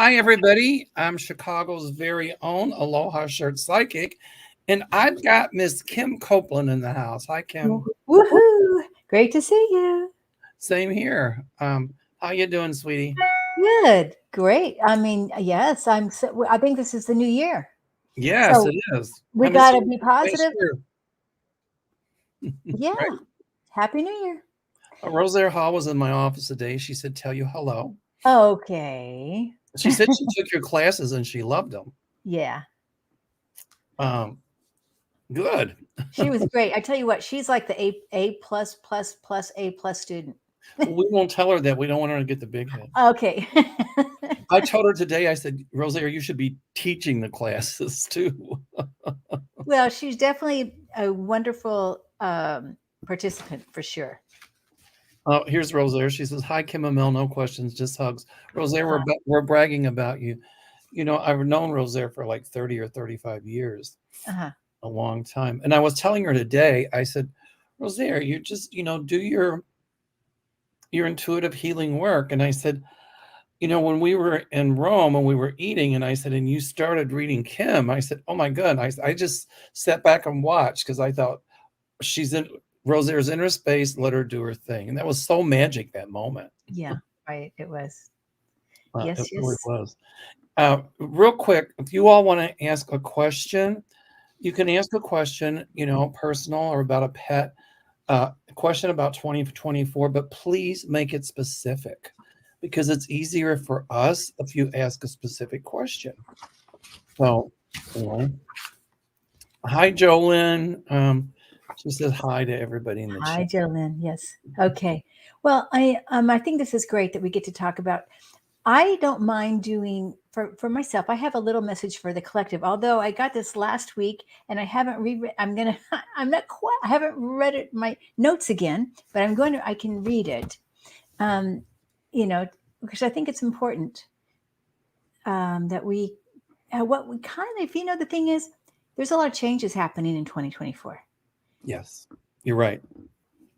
Hi, everybody. I'm Chicago's very own Aloha Shirt Psychic, and I've got Miss Kim Copeland in the house. Hi, Kim. Woohoo! Great to see you. Same here. How you doing, sweetie? Good. Great. I mean, yes, I think this is the new year. Yes, So it is. we I missed got to you be last positive. year, Yeah. right? Happy New Year. Rosaire Hall was in my office today. She said, "Tell you hello." Okay. She said she took your classes and she loved them. Yeah. Um, Good. She was great. I tell you what, she's like the A plus plus plus A plus student. We won't tell her that. We don't want her to get the big head. Okay. I told her today, I said, Rosaire, you should be teaching the classes too. Well, she's definitely a wonderful participant for sure. Here's Rosaire. She says, "Hi, Kim Amel. No questions, just hugs." Rosaire, Uh-huh. we're bragging about you. You know, I've known Rosaire for like 30 or 35 years, Uh-huh. a long time. And I was telling her today, I said, Rosaire, you just, do your intuitive healing work. And I said, when we were in Rome and we were eating, and I said, and you started reading Kim, I said, oh my God. I just sat back and watched because I thought Rosaire's in her space, let her do her thing. And that was so magic, that moment. Yeah, right. It was. It Yes, really yes. was. Real quick, if you all want to ask a question, you can ask a question, personal or about a pet, a question about 2024, but please make it specific because it's easier for us if you ask a specific question. So, anyway. Hi, Jolyn. She says hi to everybody in the Hi, chat. Jolyn. Yes. Okay. Well, I think this is great that we get to talk about. I don't mind doing for myself. I have a little message for the collective. Although I got this last week and I haven't reread. I'm gonna. I'm not quite. I haven't read it my notes again, but I'm going to. I can read it. Um, because I think it's important that we. What we kind of, if the thing is, there's a lot of changes happening in 2024 Yes, you're right.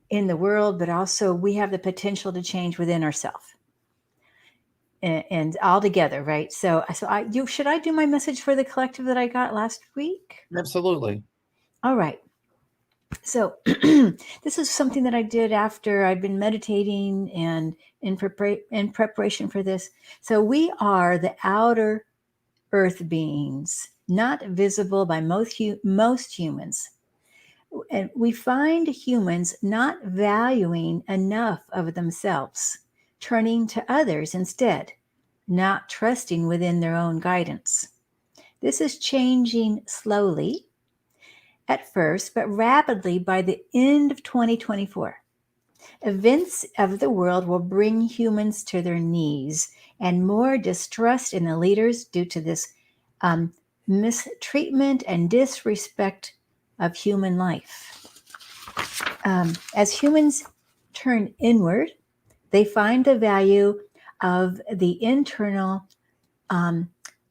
in the world, but also we have the potential to change within ourselves and all together, right? Should I do my message for the collective that I got last week? Absolutely. All right. So this is something that I did after I'd been meditating and in preparation for this. So we are the outer earth beings, not visible by most humans. And we find humans not valuing enough of themselves, turning to others instead, not trusting within their own guidance. This is changing slowly at first, but rapidly by the end of 2024. Events of the world will bring humans to their knees and more distrust in the leaders due to this mistreatment and disrespect of human life. As humans turn inward, they find the value of the internal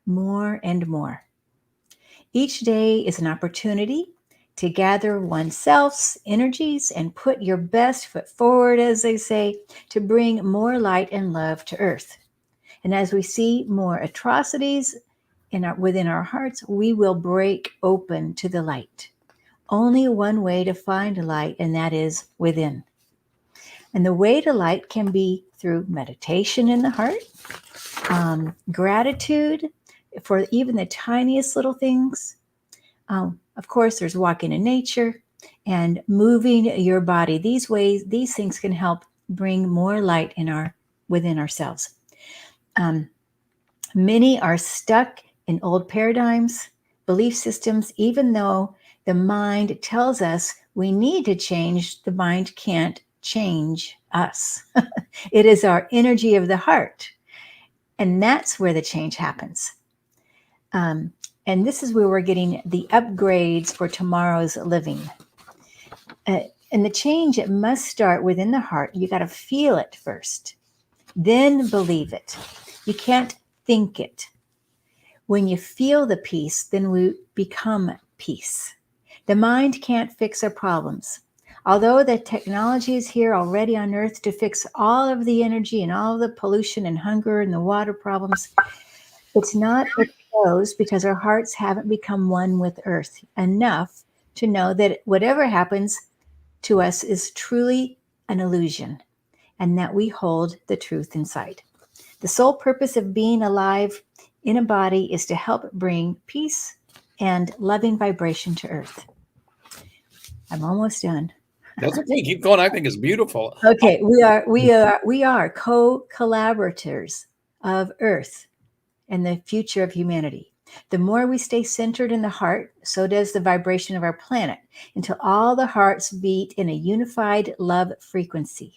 more and more. Each day is an opportunity to gather oneself's energies and put your best foot forward, as they say, to bring more light and love to earth. And as we see more atrocities within our hearts, we will break open to the light. Only one way to find light, and that is within. And the way to light can be through meditation in the heart, gratitude for even the tiniest little things. Of course, there's walking in nature and moving your body. These things can help bring more light within ourselves. Many are stuck in old paradigms, belief systems, even though the mind tells us we need to change, the mind can't change us. It is our energy of the heart. And that's where the change happens. And this is where we're getting the upgrades for tomorrow's living. And the change, it must start within the heart. You got to feel it first, then believe it. You can't think it. When you feel the peace, then we become peace. The mind can't fix our problems. Although the technology is here already on Earth to fix all of the energy and all of the pollution and hunger and the water problems, It's not exposed because our hearts haven't become one with earth enough to know that whatever happens to us is truly an illusion and that we hold the truth inside. The sole purpose of being alive in a body is to help bring peace and loving vibration to earth. I'm almost done. That's okay. Keep going. I think it's beautiful. Okay, we are co-collaborators of earth and the future of humanity. The more we stay centered in the heart, so does the vibration of our planet, until all the hearts beat in a unified love frequency.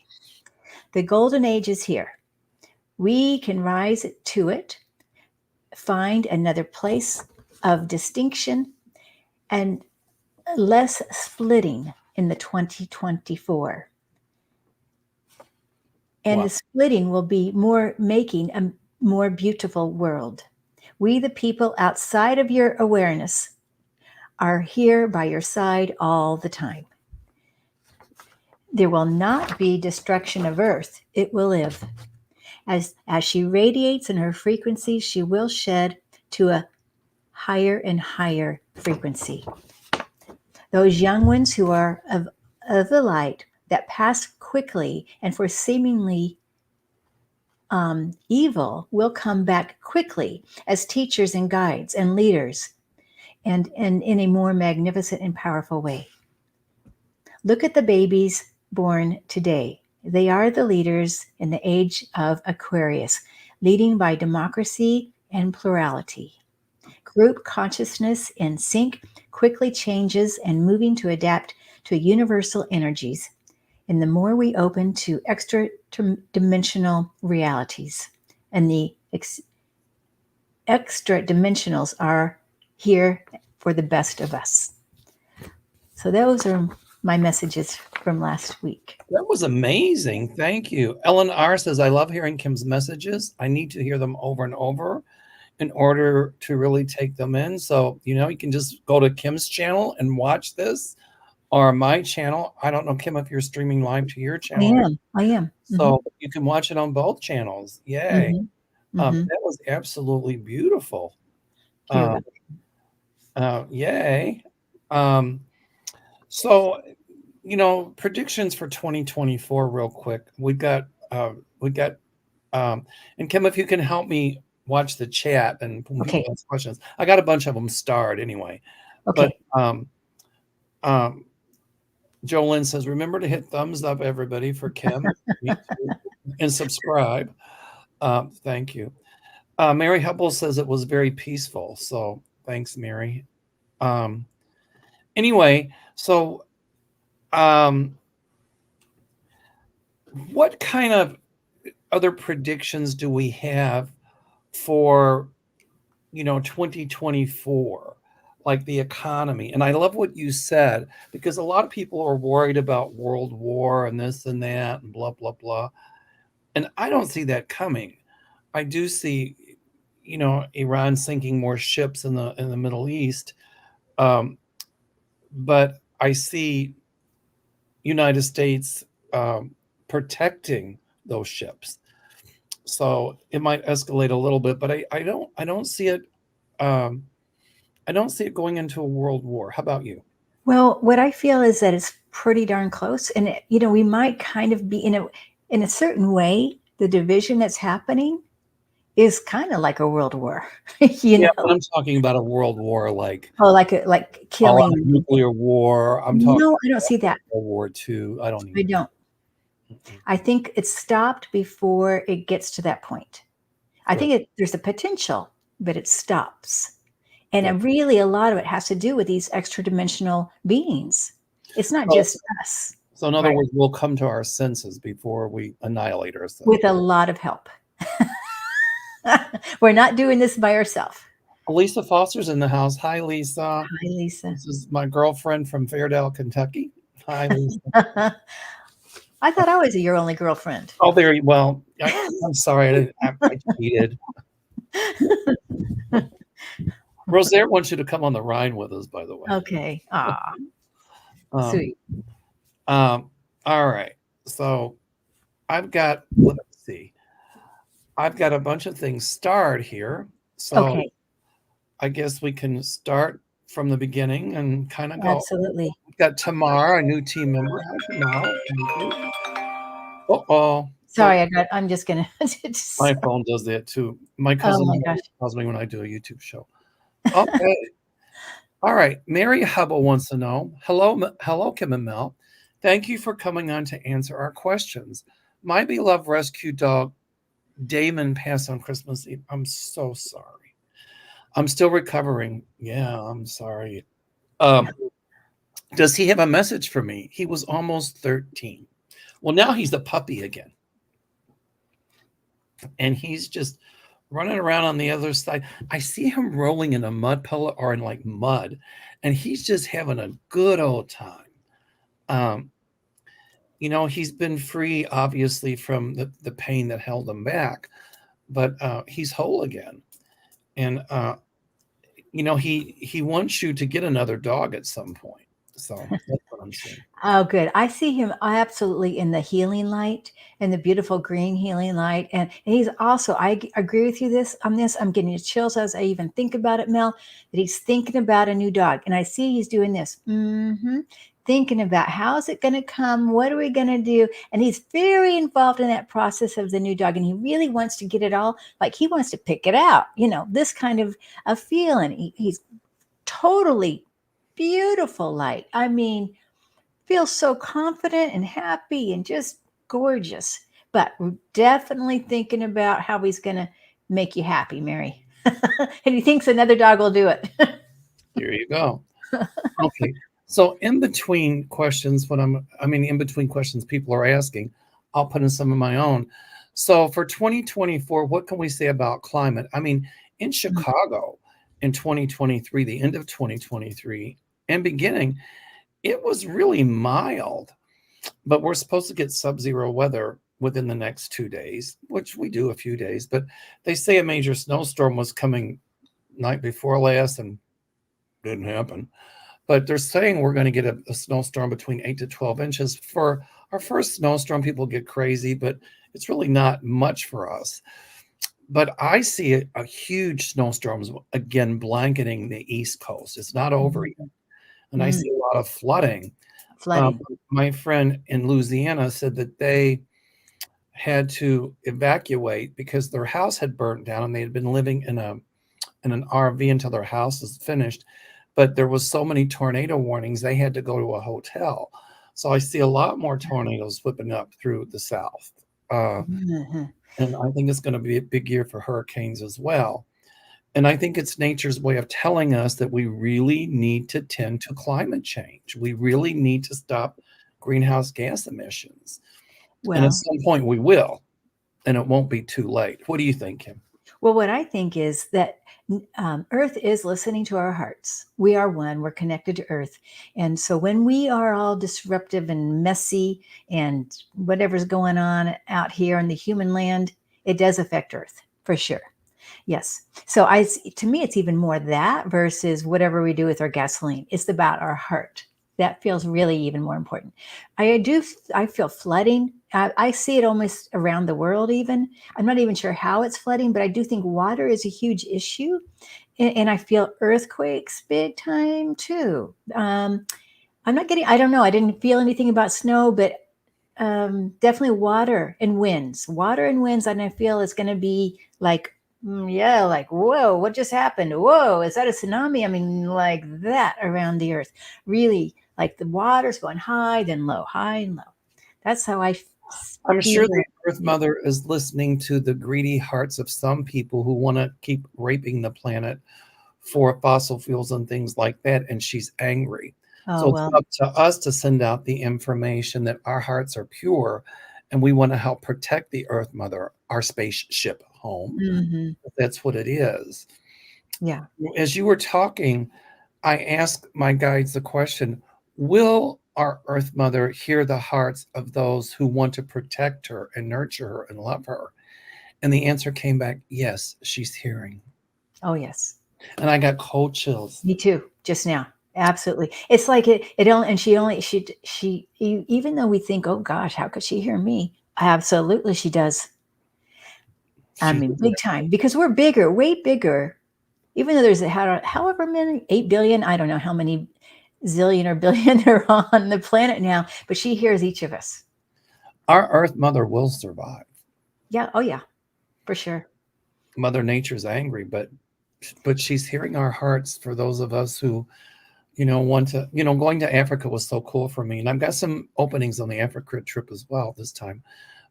The golden age is here. We can rise to it, find another place of distinction and less splitting in the 2024. And Wow. the splitting will be more making a more beautiful world. We, the people outside of your awareness, are here by your side all the time. There will not be destruction of earth, it will live. As she radiates in her frequency, she will shed to a higher and higher frequency. Those young ones who are of the light that pass quickly and for seemingly evil will come back quickly as teachers and guides and leaders and in a more magnificent and powerful way. Look at the babies born today. They are the leaders in the age of Aquarius, leading by democracy and plurality. Group consciousness in sync quickly changes and moving to adapt to universal energies. And the more we open to extra dimensional realities, and the extra dimensionals are here for the best of us. So those are my messages from last week. That was amazing. Thank you. Ellen R. says, I love hearing Kim's messages. I need to hear them over and over in order to really take them in. So, you can just go to Kim's channel and watch this, or my channel. I don't know, Kim, if you're streaming live to your channel. I am. So you can watch it on both channels. Yay. Mm-hmm. That was absolutely beautiful. You're Yay. So, predictions for 2024 real quick. We got, and Kim, if you can help me watch the chat and when Okay. people ask questions, I got a bunch of them starred anyway. Okay. But, Jolyn says, remember to hit thumbs up, everybody, for Kim and subscribe. Thank you. Mary Hubble says it was very peaceful. So thanks, Mary. Anyway, so what kind of other predictions do we have for 2024, like the economy? And I love what you said, because a lot of people are worried about world war and this and that and blah blah blah, and I don't see that coming. I do see Iran sinking more ships in the Middle East, but I see United States protecting those ships. So it might escalate a little bit, but I don't see it. I don't see it going into a world war. How about you? Well, what I feel is that it's pretty darn close, and we might kind of be in a certain way. The division that's happening is kind of like a world war, Yeah, but I'm talking about a world war, like killing, nuclear war. I'm talking. No, I don't see that. World War II. I don't. I don't. I think it's stopped before it gets to that point. I think there's a potential, but it stops. And really, a lot of it has to do with these extra dimensional beings. It's not just us. So in other words, we'll come to our senses before we annihilate ourselves. With a lot of help. We're not doing this by ourselves. Lisa Foster's in the house. Hi, Lisa. Hi, Lisa. This is my girlfriend from Fairdale, Kentucky. Hi, Lisa. I thought I was your only girlfriend. Oh, very well. I'm sorry. I cheated. Rosaire wants you to come on the Rhine with us, by the way. Okay. Sweet. All right. So I've got, let's see. I've got a bunch of things starred here. So Okay. I guess we can start from the beginning and kind of go. Absolutely. We've got Tamar, a new team member. Hi, Tamar. Thank you. Uh-oh. Sorry, I'm just gonna. My phone does that too. My Oh cousin my gosh. calls me when I do a YouTube show. Okay. All right. Mary Hubble wants to know, hello, Kim and Mel. Thank you for coming on to answer our questions. My beloved rescue dog, Damon, passed on Christmas Eve. I'm so sorry. I'm still recovering. Yeah, I'm sorry. Um, does he have a message for me? He was almost 13. Well, now he's a puppy again. And he's just running around on the other side. I see him rolling in a mud puddle or in like mud, and he's just having a good old time. Um, he's been free, obviously, from the pain that held him back, but he's whole again. And, he wants you to get another dog at some point. So that's what I'm saying. Oh, good. I see him absolutely in the healing light and the beautiful green healing light. And he's also, agree with you on this. I'm getting chills as I even think about it, Mel, that he's thinking about a new dog. And I see he's doing this. Thinking about how's it going to come? What are we going to do? And he's very involved in that process of the new dog. And he really wants to get it all, like he wants to pick it out, this kind of a feeling. He's totally beautiful light. I mean, feels so confident and happy and just gorgeous. But we're definitely thinking about how he's going to make you happy, Mary. And he thinks another dog will do it. Here you go. Okay. So in between questions, in between questions people are asking, I'll put in some of my own. So for 2024, what can we say about climate? I mean, in Chicago in 2023, the end of 2023 and beginning, it was really mild, but we're supposed to get sub-zero weather within the next 2 days, which we do a few days, but they say a major snowstorm was coming night before last and didn't happen. But they're saying we're going to get a snowstorm between 8 to 12 inches. For our first snowstorm, people get crazy, but it's really not much for us. But I see a huge snowstorms again blanketing the East Coast. It's not over yet. And I see a lot of flooding. My friend in Louisiana said that they had to evacuate because their house had burnt down and they had been living in an RV until their house was finished. But there was so many tornado warnings, they had to go to a hotel. So I see a lot more tornadoes whipping up through the South. And I think it's going to be a big year for hurricanes as well. And I think it's nature's way of telling us that we really need to tend to climate change. We really need to stop greenhouse gas emissions. And at some point we will, and it won't be too late. What do you think, Kim? Well, what I think is that Earth is listening to our hearts. We are one. We're connected to Earth. And so when we are all disruptive and messy and whatever's going on out here in the human land, it does affect Earth for sure. Yes. So to me, it's even more that versus whatever we do with our gasoline. It's about our heart. That feels really even more important. I feel flooding. I see it almost around the world even. I'm not even sure how it's flooding, but I do think water is a huge issue. And I feel earthquakes big time too. I don't know. I didn't feel anything about snow, but definitely water and winds. Water and winds, and I feel it's going to be like, like, whoa, what just happened? Whoa, is that a tsunami? I mean, like that around the earth. Really, like the water's going high, then low, high and low. That's how I'm sure the Earth Mother is listening to the greedy hearts of some people who want to keep raping the planet for fossil fuels and things like that, and she's angry. So it's up to us to send out the information that our hearts are pure, and we want to help protect the Earth Mother, our spaceship home. That's what it is. Yeah. As you were talking, I asked my guides the question, will our Earth Mother hear the hearts of those who want to protect her and nurture her and love her? And the answer came back, yes, she's hearing. Oh, yes. And I got cold chills. Me too, just now. Absolutely. It's like it only, and she, even though we think, oh gosh, how could she hear me? Absolutely, she does. I mean, big time, because we're bigger, way bigger. Even though there's however many, 8 billion, I don't know how many zillion or billion are on the planet now, but she hears each of us. Our Earth Mother will survive. Yeah. Oh, yeah, for sure. Mother Nature's angry, but she's hearing our hearts for those of us who, want to, going to Africa was so cool for me. And I've got some openings on the Africa trip as well this time.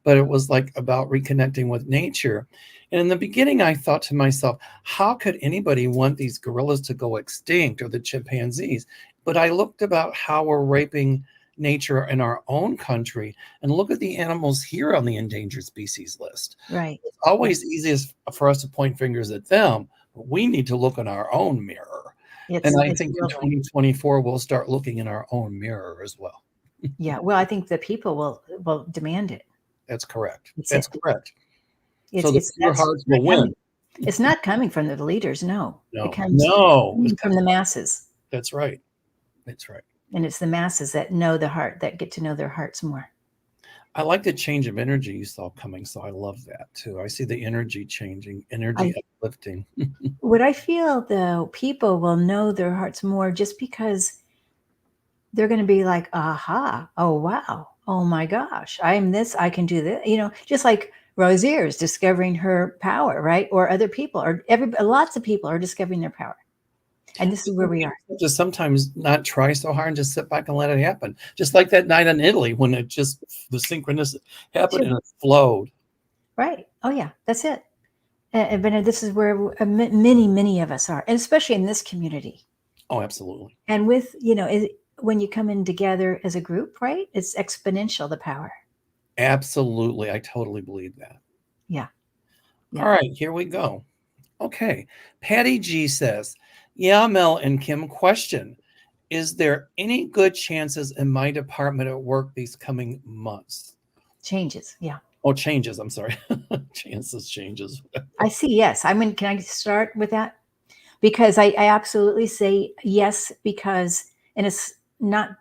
But it was like about reconnecting with nature. And in the beginning, I thought to myself, how could anybody want these gorillas to go extinct or the chimpanzees? But I looked about how we're raping nature in our own country and look at the animals here on the endangered species list. Right. It's always easiest for us to point fingers at them, but we need to look in our own mirror. And I think in 2024, we'll start looking in our own mirror as well. Yeah. Well, I think the people will demand it. That's correct. That's correct. So the pure hearts will win. It's not coming from the leaders, no. It comes from the masses. That's right. That's right. And it's the masses that know the heart, that get to know their hearts more. I like the change of energy you saw coming, so I love that too. I see the energy changing, energy uplifting. What I feel, though, people will know their hearts more just because they're going to be like, aha, oh, wow, oh my gosh, I'm this, I can do this. Just like Rozier is discovering her power, right? Or other people, or lots of people are discovering their power. And this is where we are. Just sometimes not try so hard and just sit back and let it happen. Just like that night in Italy when the synchronicity happened and it flowed. Right. Oh, yeah, that's it. But this is where many, many of us are, and especially in this community. Oh, absolutely. And with, when you come in together as a group, right? It's exponential, the power. Absolutely. I totally believe that. Yeah. All right, here we go. Okay. Patty G says, yeah, Mel and Kim, question. Is there any good chances in my department at work these coming months? Changes. Yeah. Oh, changes. I'm sorry. changes. I see. Yes. I mean, can I start with that? Because I absolutely say yes, because, and it's not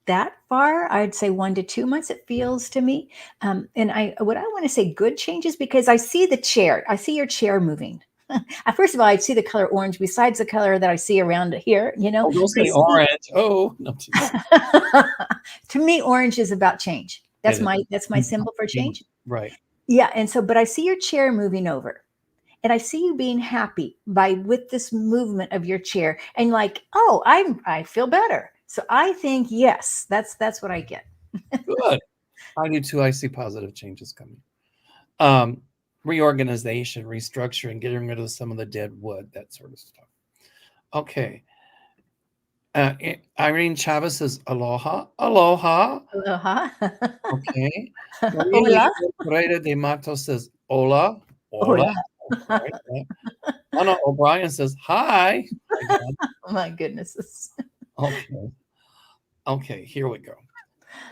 that far. I'd say 1 to 2 months, it feels to me. And I want to say good changes, because I see the chair. I see your chair moving. First of all, I see the color orange besides the color that I see around here, Oh, don't say orange. Oh, no. To me, orange is about change. That's my symbol for change. Right. Yeah. And so, but I see your chair moving over, and I see you being happy with this movement of your chair, and like, oh, I feel better. So I think, yes, that's what I get. Good. I do too. I see positive changes coming. Reorganization, restructuring, getting rid of some of the dead wood, that sort of stuff. Okay. Irene Chavez says, aloha. Aloha. Aloha. Okay. Hola. Pereira de Mato says, hola. Hola. Right. Anna O'Brien says, hi. Oh, my goodness. Okay, here we go.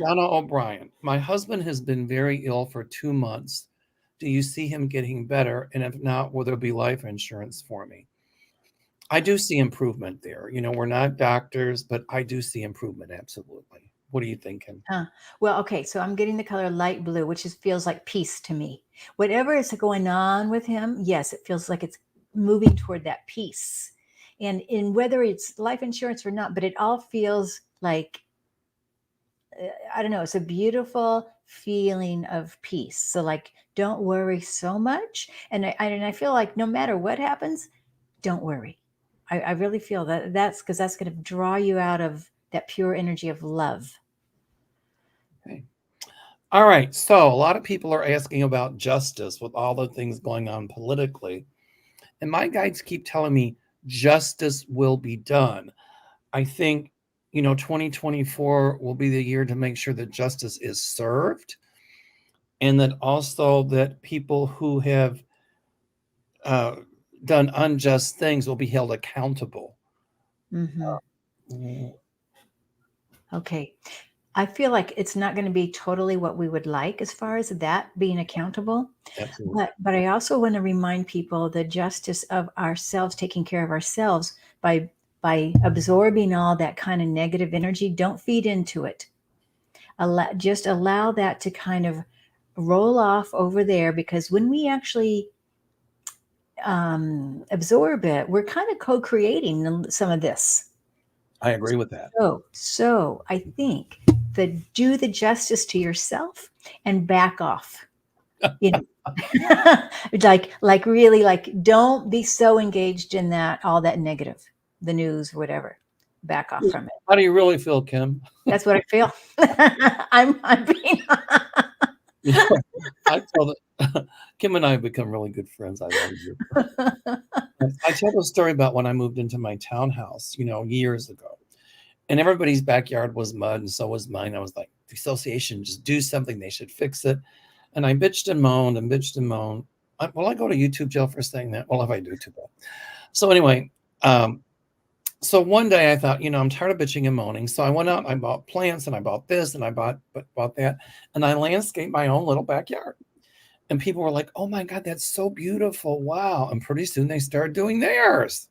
Donna O'Brien, my husband has been very ill for 2 months. Do you see him getting better? And if not, will there be life insurance for me? I do see improvement there. We're not doctors, but I do see improvement. Absolutely. What are you thinking? Well, okay. So I'm getting the color light blue, which feels like peace to me. Whatever is going on with him, yes, it feels like it's moving toward that peace. And in whether it's life insurance or not, but it all feels like, I don't know, it's a beautiful feeling of peace. So like, don't worry so much. And I feel like no matter what happens, don't worry. I really feel that's because that's going to draw you out of that pure energy of love. Okay. All right. So a lot of people are asking about justice with all the things going on politically. And my guides keep telling me justice will be done. I think, 2024 will be the year to make sure that justice is served. And that also that people who have done unjust things will be held accountable. Mm-hmm. Okay. I feel like it's not going to be totally what we would like as far as that being accountable. Absolutely. But I also want to remind people the justice of ourselves, taking care of ourselves by absorbing all that kind of negative energy. Don't feed into it. Just allow that to kind of roll off over there, because when we actually absorb it. We're kind of co-creating some of this. I agree with that. So I think that do the justice to yourself and back off. You know, like really, like don't be so engaged in that all that negative, the news, whatever. Back off from it. How do you really feel, Kim? That's what I feel. I'm being. You know, I tell the Kim and I have become really good friends. I love you. I tell the story about when I moved into my townhouse, years ago, and everybody's backyard was mud, and so was mine. I was like, the association, just do something. They should fix it. And I bitched and moaned and bitched and moaned. Will I go to YouTube jail for saying that? Well, if I do, too bad. So anyway, so one day I thought, I'm tired of bitching and moaning. So I went out and I bought plants and I bought this and I bought that. And I landscaped my own little backyard. And people were like, oh my God, that's so beautiful. Wow. And pretty soon they started doing theirs.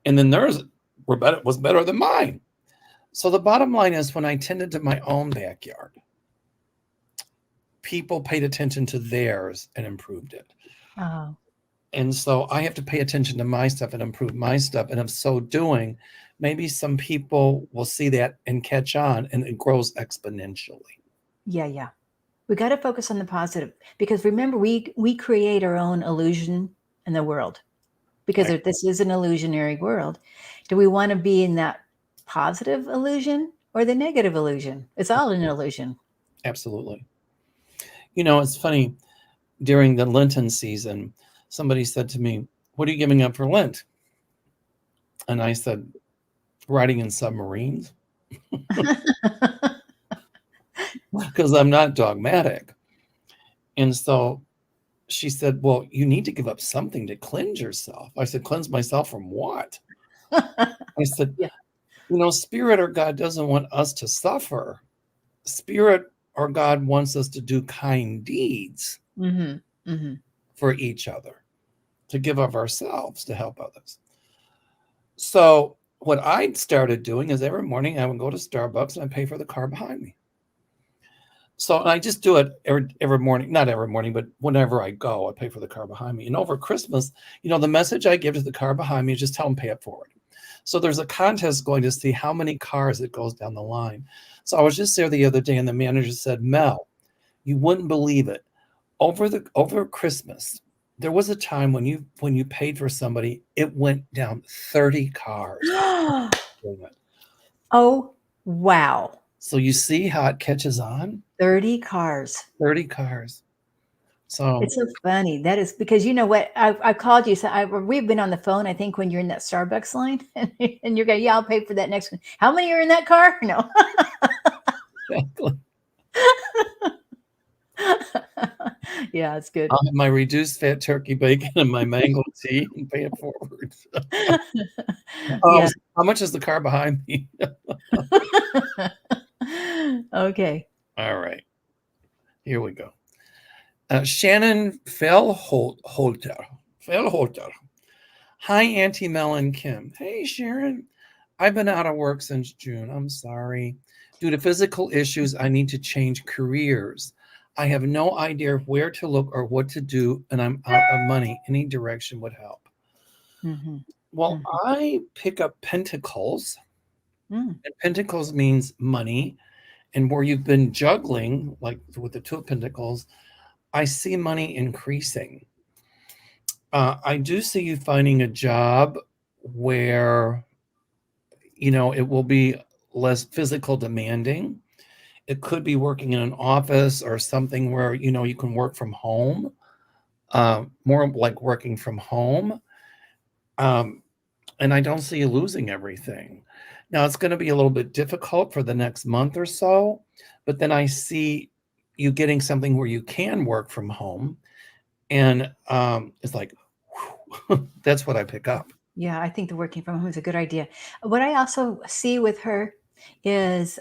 And then theirs was better than mine. So the bottom line is when I tended to my own backyard, people paid attention to theirs and improved it. Oh. And so I have to pay attention to my stuff and improve my stuff. And if so doing, maybe some people will see that and catch on, and it grows exponentially. Yeah. We got to focus on the positive, because remember, we create our own illusion in the world, because Right. this is an illusionary world. Do we want to be in that positive illusion or the negative illusion? It's all an illusion. Absolutely. It's funny, during the Lenten season, somebody said to me, what are you giving up for Lent? And I said, riding in submarines. Because I'm not dogmatic. And so she said, well, you need to give up something to cleanse yourself. I said, cleanse myself from what? I said, Yeah. Spirit or God doesn't want us to suffer. Spirit or God wants us to do kind deeds for each other, to give of ourselves to help others. So what I started doing is every morning I would go to Starbucks and I pay for the car behind me. So I just do it every morning, not every morning, but whenever I go, I pay for the car behind me. And over Christmas, the message I give to the car behind me is just tell them pay it forward. So there's a contest going to see how many cars it goes down the line. So I was just there the other day and the manager said, Mel, you wouldn't believe it. Over Christmas, there was a time when you paid for somebody, it went down 30 cars. Oh, wow. So you see how it catches on? 30 cars. 30 cars. So it's so funny. That is because you know what? I called you. So we've been on the phone, I think, when you're in that Starbucks line and you're going, yeah, I'll pay for that next one. How many are in that car? No. exactly. Yeah, it's good. I'll have my reduced fat turkey bacon and my mango tea and pay it forward. Yeah. How much is the car behind me? Okay. All right. Here we go. Shannon Fellholter. Hi, Auntie Mel and Kim. Hey, Sharon. I've been out of work since June. I'm sorry. Due to physical issues, I need to change careers. I have no idea where to look or what to do, and I'm out of money. Any direction would help. Well, I pick up pentacles, and pentacles means money. And where you've been juggling, like with the Two of Pentacles, I see money increasing. I do see you finding a job where, it will be less physical demanding. It could be working in an office or something where, you can work from home, more like working from home. And I don't see you losing everything. Now, it's going to be a little bit difficult for the next month or so, but then I see you getting something where you can work from home. And it's like, whew, that's what I pick up. Yeah, I think the working from home is a good idea. What I also see with her is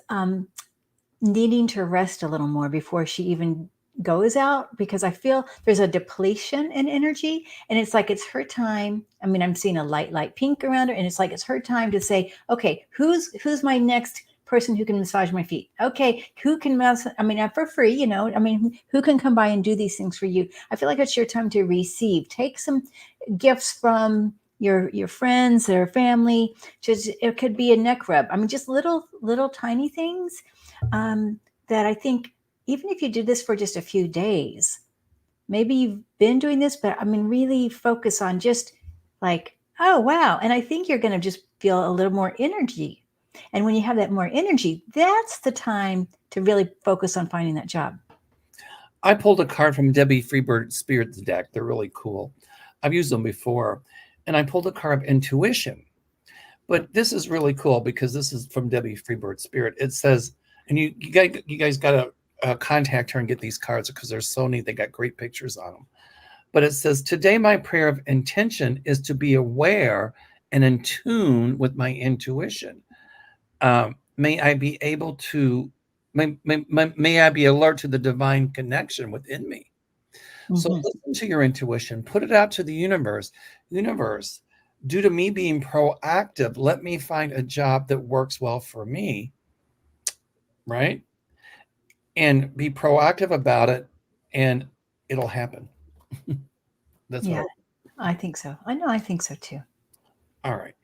needing to rest a little more before she even goes out, because I feel there's a depletion in energy, and it's like it's her time. I'm seeing a light pink around her, and it's like it's her time to say, okay, who's my next person who can massage my feet. Okay, who can I mean, for free, I mean, who can come by and do these things for you? I feel like it's your time to receive. Take some gifts from your friends or family. Just, it could be a neck rub. I mean, just little tiny things that I think, even if you do this for just a few days, maybe you've been doing this, but I mean, really focus on just like, oh, wow. And I think you're going to just feel a little more energy. And when you have that more energy, that's the time to really focus on finding that job. I pulled a card from Debbie Freebird's Spirits deck. They're really cool. I've used them before. And I pulled a card of intuition. But this is really cool because this is from Debbie Freebird's Spirit. It says, and you guys got to contact her and get these cards because they're so neat. They got great pictures on them. But it says, today my prayer of intention is to be aware and in tune with my intuition. May I be able to, may I be alert to the divine connection within me. So listen to your intuition, put it out to the universe. Universe, due to me being proactive, let me find a job that works well for me, right? And be proactive about it, and it'll happen. That's Yeah, what I think so. I think so too. all right.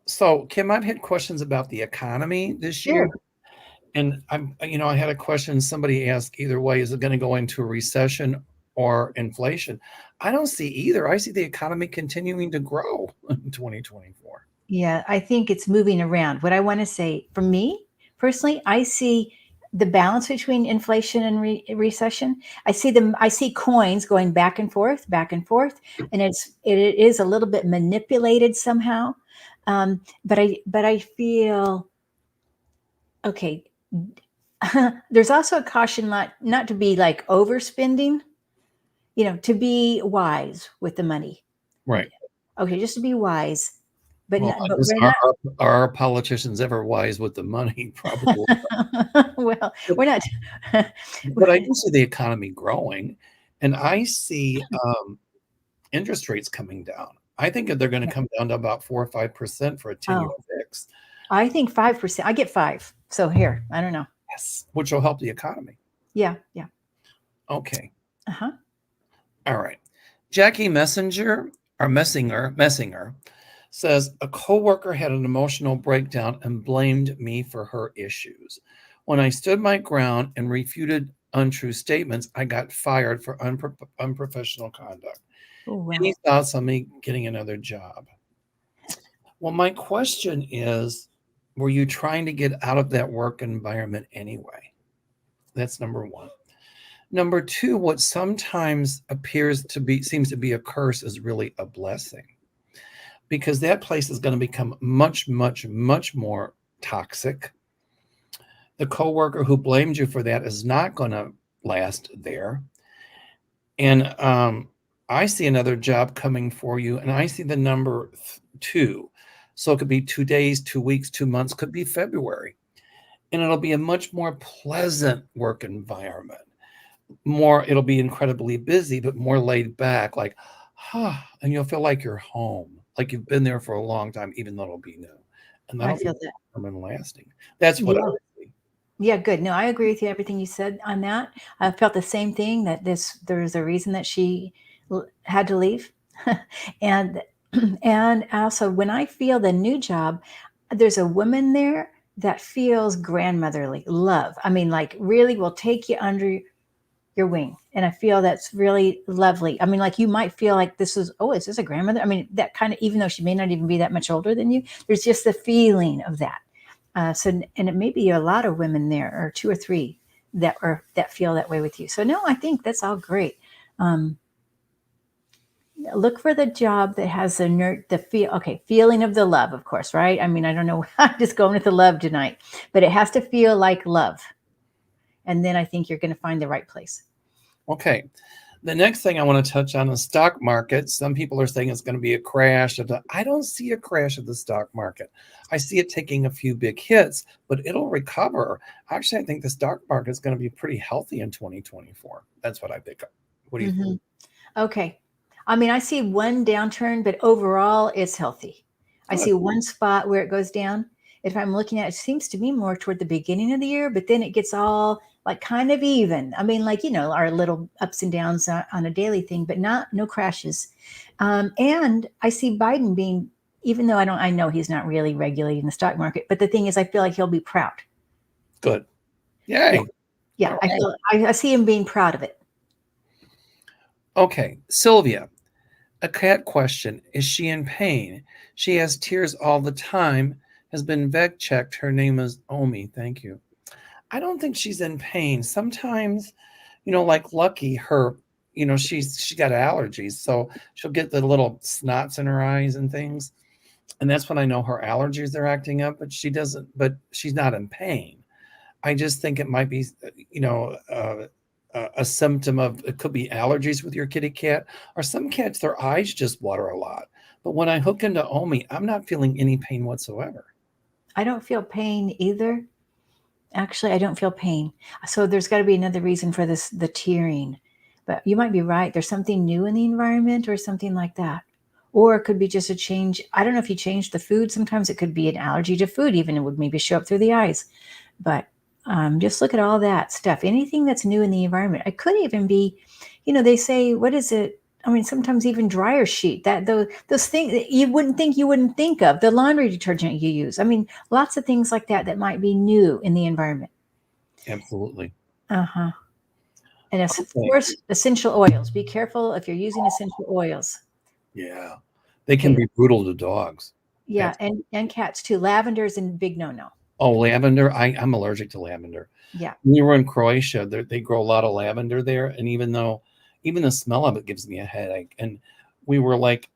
So Kim, I've had questions about the economy this year. Sure. And I had a question. Somebody asked, either way, is it going to go into a recession or inflation? I don't see either. I see the economy continuing to grow in 2024. Yeah, I think it's moving around. What I want to say, for me personally, I see the balance between inflation and recession. I see coins going back and forth, and it is a little bit manipulated somehow. But I feel okay. There's also a caution not to be like overspending, to be wise with the money. Right. Okay, just to be wise. But Well, not, but we're not. are our politicians ever wise with the money? Probably. Well, But, we're not. but I do see the economy growing, and I see interest rates coming down. I think that they're going to come down to about 4 or 5% for a 10-year Oh, fix. I think 5%. I get 5. So here, I don't know. Yes, which will help the economy. Yeah, yeah. Okay. Uh-huh. All right. Jackie Messinger says a coworker had an emotional breakdown and blamed me for her issues. When I stood my ground and refuted untrue statements, I got fired for unprofessional conduct. Oh, wow. Any thoughts on me getting another job? Well, my question is, were you trying to get out of that work environment anyway? That's number one. Number two, what sometimes seems to be a curse is really a blessing, because that place is going to become much, much, much more toxic. The coworker who blamed you for that is not going to last there. And I see another job coming for you, and I see the number 2. So it could be 2 days, 2 weeks, 2 months, could be February. And it'll be a much more pleasant work environment. It'll be incredibly busy, but more laid back, like, and you'll feel like you're home, like you've been there for a long time, even though it'll be new. And I that'll feel be that. permanent lasting. That's what I Yeah. would see. Yeah, good. No, I agree with you, everything you said on that. I felt the same thing, that there's a reason that she had to leave. and and also, when I feel the new job, there's a woman there that feels grandmotherly love. I mean, like, really will take you under your wing. And I feel that's really lovely. I mean, like, you might feel like is this a grandmother? I mean, that kind of, even though she may not even be that much older than you, there's just the feeling of that. And it may be a lot of women there, or 2 or 3 that feel that way with you. So no, I think that's all great. Look for the job that has feeling of the love, of course, right? I mean, I don't know. I'm just going with the love tonight, but it has to feel like love. And then I think you're going to find the right place. Okay. The next thing I want to touch on is stock market. Some people are saying it's going to be a crash. I don't see a crash of the stock market. I see it taking a few big hits, but it'll recover. Actually, I think the stock market is going to be pretty healthy in 2024. That's what I pick up. What do you think? Okay. I mean, I see one downturn, but overall it's healthy. I see one spot where it goes down. if I'm looking at it, it seems to be more toward the beginning of the year, but then it gets all like kind of even. I mean, like, our little ups and downs on a daily thing, but no crashes. And I see Biden being, even though I know he's not really regulating the stock market, but the thing is, I feel like he'll be proud. Good. Yeah. Yay. Yeah. I see him being proud of it. Okay. Sylvia, a cat question. Is she in pain? She has tears all the time, has been vet checked. Her name is Omi. Thank you. I don't think she's in pain. Sometimes, like Lucky, she got allergies, so she'll get the little snots in her eyes and things, and that's when I know her allergies are acting up. But she's not in pain. I just think it might be, a symptom of, it could be allergies with your kitty cat, or some cats, their eyes just water a lot. But when I hook into Omi, I'm not feeling any pain whatsoever. I don't feel pain either. Actually, I don't feel pain. So there's got to be another reason for the tearing. But you might be right. There's something new in the environment or something like that. Or it could be just a change. I don't know if you change the food. Sometimes it could be an allergy to food, even. It would maybe show up through the eyes. But just look at all that stuff. Anything that's new in the environment. It could even be, they say, what is it? I mean, sometimes even dryer sheet, those things that you wouldn't think of, the laundry detergent you use. I mean, lots of things like that might be new in the environment. Absolutely. Uh-huh. And of course, essential oils. Be careful if you're using essential oils. Yeah. They can be brutal to dogs. Yeah, and cats too. Lavender is a big no-no. Oh, lavender. I'm allergic to lavender. Yeah. When we were in Croatia, they grow a lot of lavender there. And even the smell of it gives me a headache. And we were like,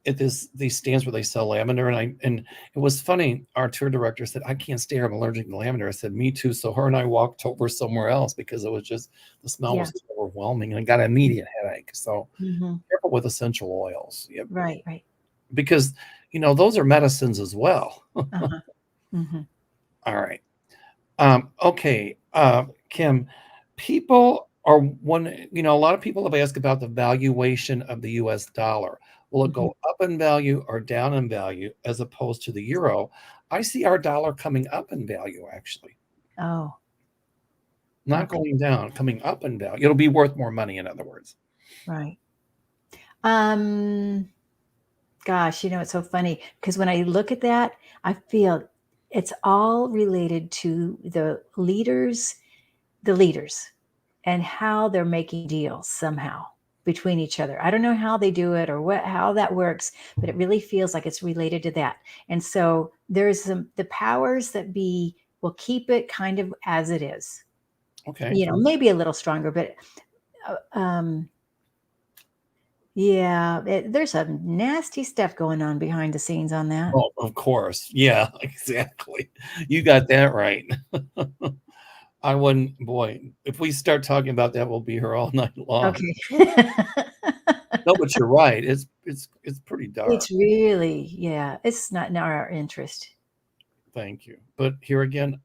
at these stands where they sell lavender, and it was funny. Our tour director said, "I can't stay here. I'm allergic to lavender." I said, "Me too." So her and I walked over somewhere else because it was just, the smell was overwhelming, and I got an immediate headache. So careful with essential oils. Yep. Right. Because those are medicines as well. Uh-huh. All right. Okay. Kim, people are a lot of people have asked about the valuation of the US dollar. Will it go up in value or down in value as opposed to the euro? I see our dollar coming up in value, actually. Oh. Not going down, coming up in value. It'll be worth more money, in other words. Right. Gosh, it's so funny because when I look at that, I feel it's all related to the leaders and how they're making deals somehow between each other. I don't know how they do it or how that works, but it really feels like it's related to that. And so there's the powers that be will keep it kind of as it is. Okay. Maybe a little stronger, but yeah, there's some nasty stuff going on behind the scenes on that. Oh, of course. Yeah, exactly. You got that right. I wouldn't, boy, if we start talking about that, we'll be here all night long. Okay. No, but you're right. It's pretty dark. It's really, yeah, it's not in our interest. Thank you. But here again,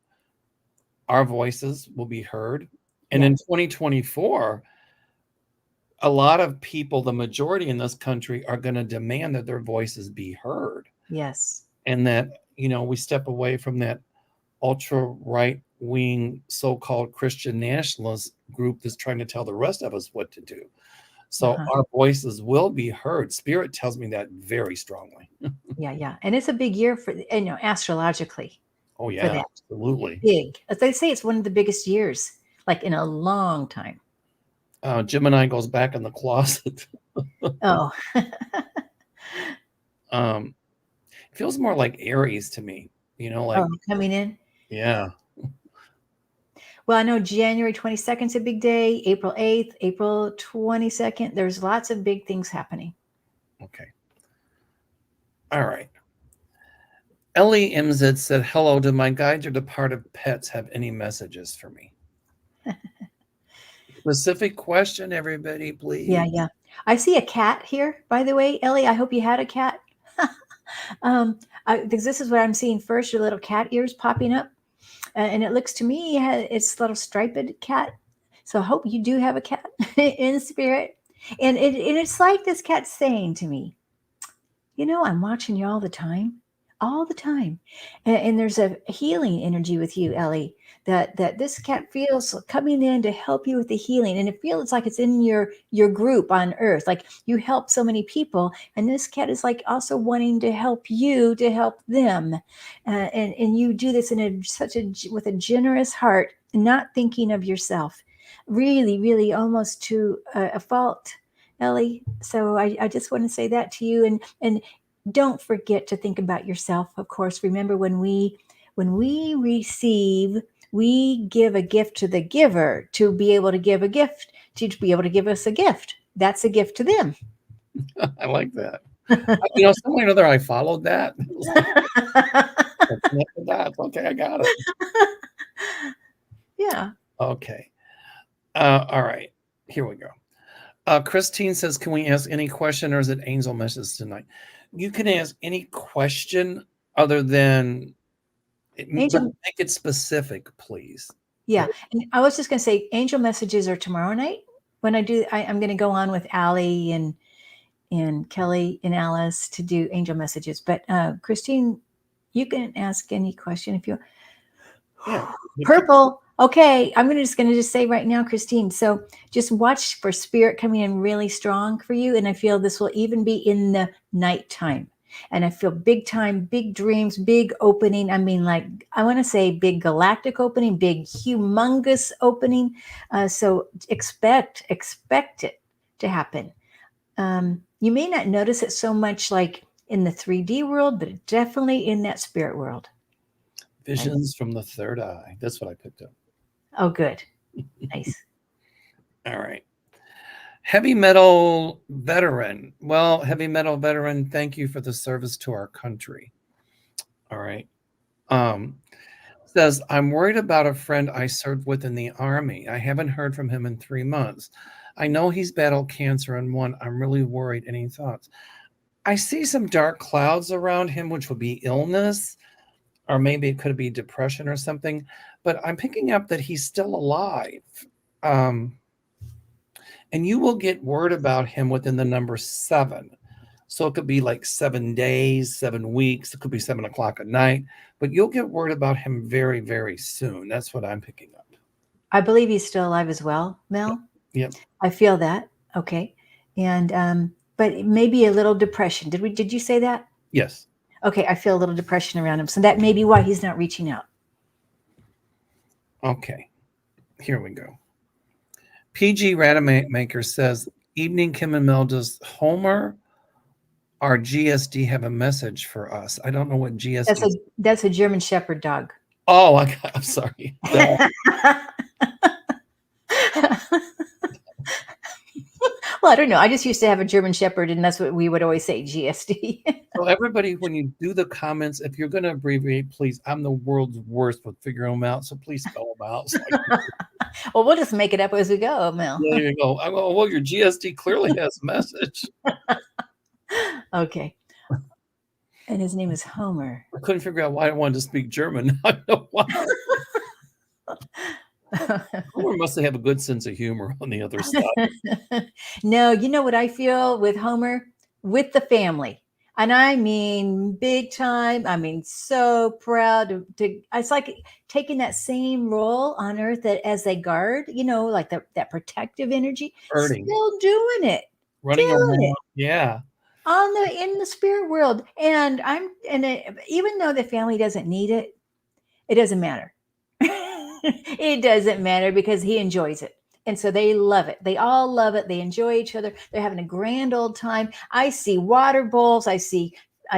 our voices will be heard. And in 2024, a lot of people, the majority in this country, are going to demand that their voices be heard. Yes. And that, we step away from that ultra right wing so-called Christian nationalist group that's trying to tell the rest of us what to do. So our voices will be heard. Spirit tells me that very strongly. Yeah. And it's a big year for, astrologically. Oh, yeah, absolutely. Big. As they say, it's one of the biggest years, like in a long time. Gemini goes back in the closet. Oh. It feels more like Aries to me, like coming in. Yeah. Well, I know January 22nd is a big day. April 8th, April 22nd. There's lots of big things happening. Okay. All right. Ellie MZ said, "Hello, do my guides or departed pets have any messages for me?" Specific question, everybody, please. Yeah. I see a cat here, by the way. Ellie, I hope you had a cat. Because this is what I'm seeing first, your little cat ears popping up. And it looks to me, it's a little striped cat. So I hope you do have a cat in spirit. And it's like this cat's saying to me, I'm watching you all the time. all the time. And there's a healing energy with you, Ellie, that this cat feels coming in to help you with the healing. And it feels like it's in your group on earth. Like you help so many people. And this cat is like also wanting to help you to help them. And you do this in with a generous heart, not thinking of yourself. Really, really almost to a fault, Ellie. So I just want to say that to you. And don't forget to think about yourself. Of course, remember when we receive, we give a gift to the giver to be able to give a gift, to be able to give us a gift. That's a gift to them. I like that. Some way or another, I followed that. Okay, I got it. Yeah. Okay. All right. Here we go. Christine says, can we ask any question or is it angel messages tonight? You can ask any question other than Angel, make it specific, please. yeah. And I was just going to say, angel messages are tomorrow night. When I do, I'm going to go on with Allie and Kelly and Alice to do angel messages. But Christine, you can ask any question if you. Yeah. Purple. Okay, I'm just going to just say right now, Christine. So just watch for spirit coming in really strong for you, and I feel this will even be in the nighttime. And I feel big time, big dreams, big opening. I mean, like I want to say big galactic opening, big humongous opening. So expect it to happen. You may not notice it so much like in the 3D world, but definitely in that spirit world. Visions from the third eye. That's what I picked up. Oh, good. Nice. All right. Heavy metal veteran. Well, heavy metal veteran, thank you for the service to our country. All right. Says, I'm worried about a friend I served with in the Army. I haven't heard from him in 3 months. I know he's battled cancer and won. I'm really worried. Any thoughts? I see some dark clouds around him, which would be illness, or maybe it could be depression or something. But I'm picking up that he's still alive. And you will get word about him within the number 7. So it could be like 7 days, 7 weeks. It could be 7 o'clock at night, but you'll get word about him very, very soon. That's what I'm picking up. I believe he's still alive as well, Mel. Yep. I feel that. Okay. And, but maybe a little depression. Did you say that? Yes. Okay. I feel a little depression around him. So that may be why he's not reaching out. Okay. Here we go. PG Rademacher says, evening, Kim and Mel, does Homer or GSD have a message for us? I don't know what GSD is. That's a German Shepherd dog. Oh, I'm sorry. Well, I don't know. I just used to have a German Shepherd, and that's what we would always say, GSD. So everybody, when you do the comments, if you're going to abbreviate, please, I'm the world's worst with figuring them out, so please spell them out. So well, we'll just make it up as we go, Mel. there you go. I go, well, your GSD clearly has a message. Okay. And his name is Homer. I couldn't figure out why I wanted to speak German. I know why. Homer must have a good sense of humor on the other side. No, you know what I feel with Homer? With the family. And I mean big time. I mean, so proud to it's like taking that same role on earth as they guard, like that protective energy. Hurting. Still doing it. Running around. Yeah. In the spirit world. And even though the family doesn't need it, it doesn't matter. It doesn't matter because he enjoys it. And so they love it. They all love it. They enjoy each other. They're having a grand old time. I see water bowls. I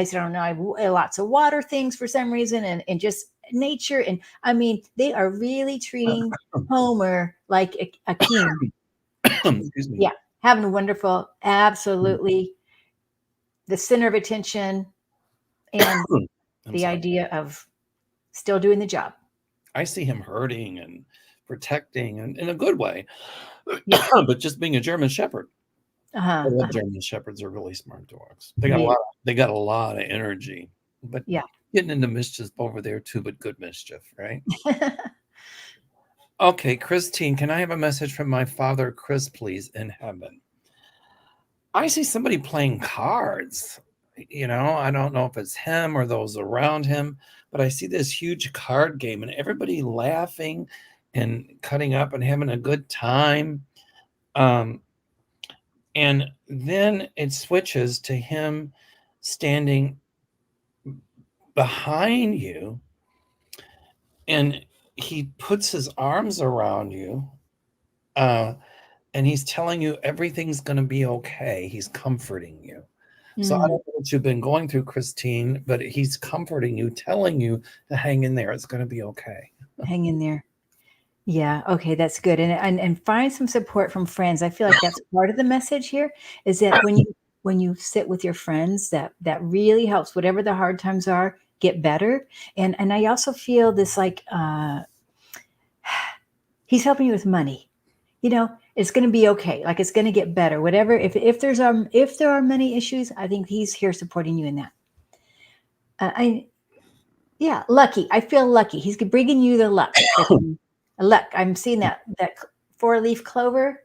don't know, I have lots of water things for some reason and just nature. And I mean, they are really treating Homer like a king. Excuse me. Yeah. Having a wonderful, absolutely the center of attention and the idea of still doing the job. I see him hurting and protecting and in a good way, but just being a German Shepherd. I love German Shepherds are really smart dogs. They got a lot of energy, but getting into mischief over there too, but good mischief, right? Okay, Christine, can I have a message from my father, Chris, please, in heaven? I see somebody playing cards. I don't know if it's him or those around him, but I see this huge card game and everybody laughing and cutting up and having a good time. Um, and then it switches to him standing behind you, and he puts his arms around you, uh, and he's telling you everything's going to be okay. He's comforting you. So I don't know what you've been going through, Christine, but he's comforting you, telling you to hang in there. It's going to be okay. Hang in there. Yeah. Okay. That's good. And find some support from friends. I feel like that's part of the message here is that when you sit with your friends, that really helps. Whatever the hard times are, get better. And I also feel this like he's helping you with money. It's going to be okay. Like it's going to get better. Whatever. If there are money issues, I think he's here supporting you in that. Yeah, lucky. I feel lucky. He's bringing you the luck. Luck. I'm seeing that 4-leaf clover.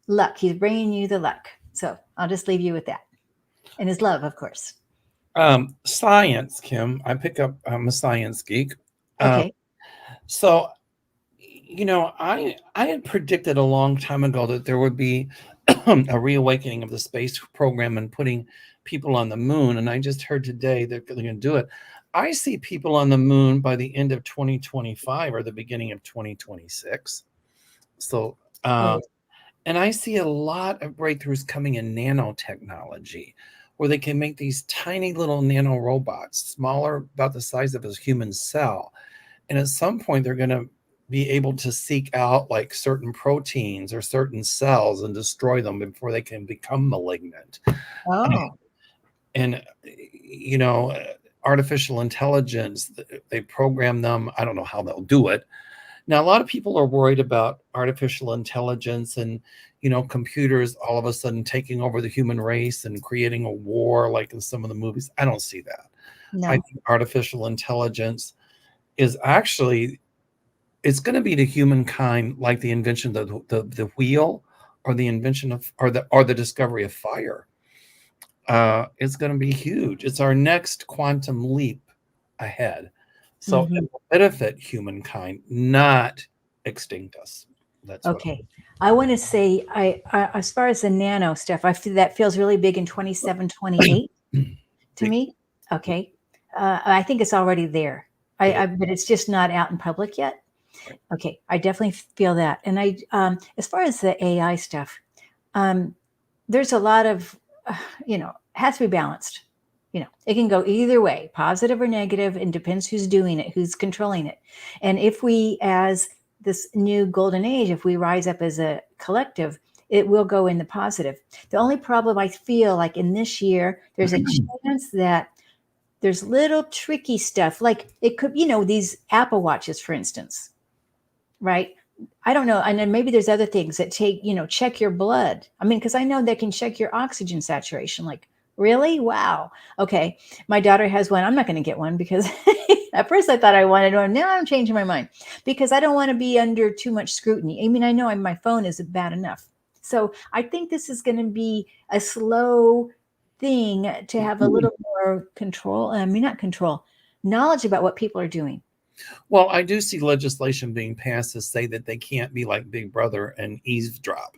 Luck. He's bringing you the luck. So I'll just leave you with that, and his love, of course. Science, Kim. I'm a science geek. Okay. So, I had predicted a long time ago that there would be a reawakening of the space program and putting people on the moon. And I just heard today they're going to do it. I see people on the moon by the end of 2025 or the beginning of 2026. So, and I see a lot of breakthroughs coming in nanotechnology, where they can make these tiny little nano robots, smaller, about the size of a human cell. And at some point, they're going to be able to seek out like certain proteins or certain cells and destroy them before they can become malignant. Oh. And artificial intelligence, they program them. I don't know how they'll do it. Now, a lot of people are worried about artificial intelligence and, computers all of a sudden taking over the human race and creating a war like in some of the movies. I don't see that. No. I think artificial intelligence is actually, it's going to be to humankind like the invention of the wheel, or the invention of, or the discovery of fire. It's going to be huge. It's our next quantum leap ahead. So it will benefit humankind, not extinct us. That's okay. I want to say, I as far as the nano stuff, I feel that feels really big in 27, 28 to me. Okay. I think it's already there. But it's just not out in public yet. Okay. I definitely feel that. And as far as the AI stuff, there's a lot of, has to be balanced. It can go either way, positive or negative, and depends who's doing it, who's controlling it. And if we, as this new golden age, if we rise up as a collective, it will go in the positive. The only problem I feel like in this year, there's a chance that there's little tricky stuff, like it could, these Apple Watches, for instance, right? I don't know. And then maybe there's other things that take, check your blood. I mean, because I know they can check your oxygen saturation. Like, really? Wow. Okay. My daughter has one. I'm not going to get one because at first I thought I wanted one. Now I'm changing my mind because I don't want to be under too much scrutiny. I mean, I know my phone is bad enough. So I think this is going to be a slow thing to have a little more control. I mean, not control, knowledge about what people are doing. Well, I do see legislation being passed to say that they can't be like Big Brother and eavesdrop.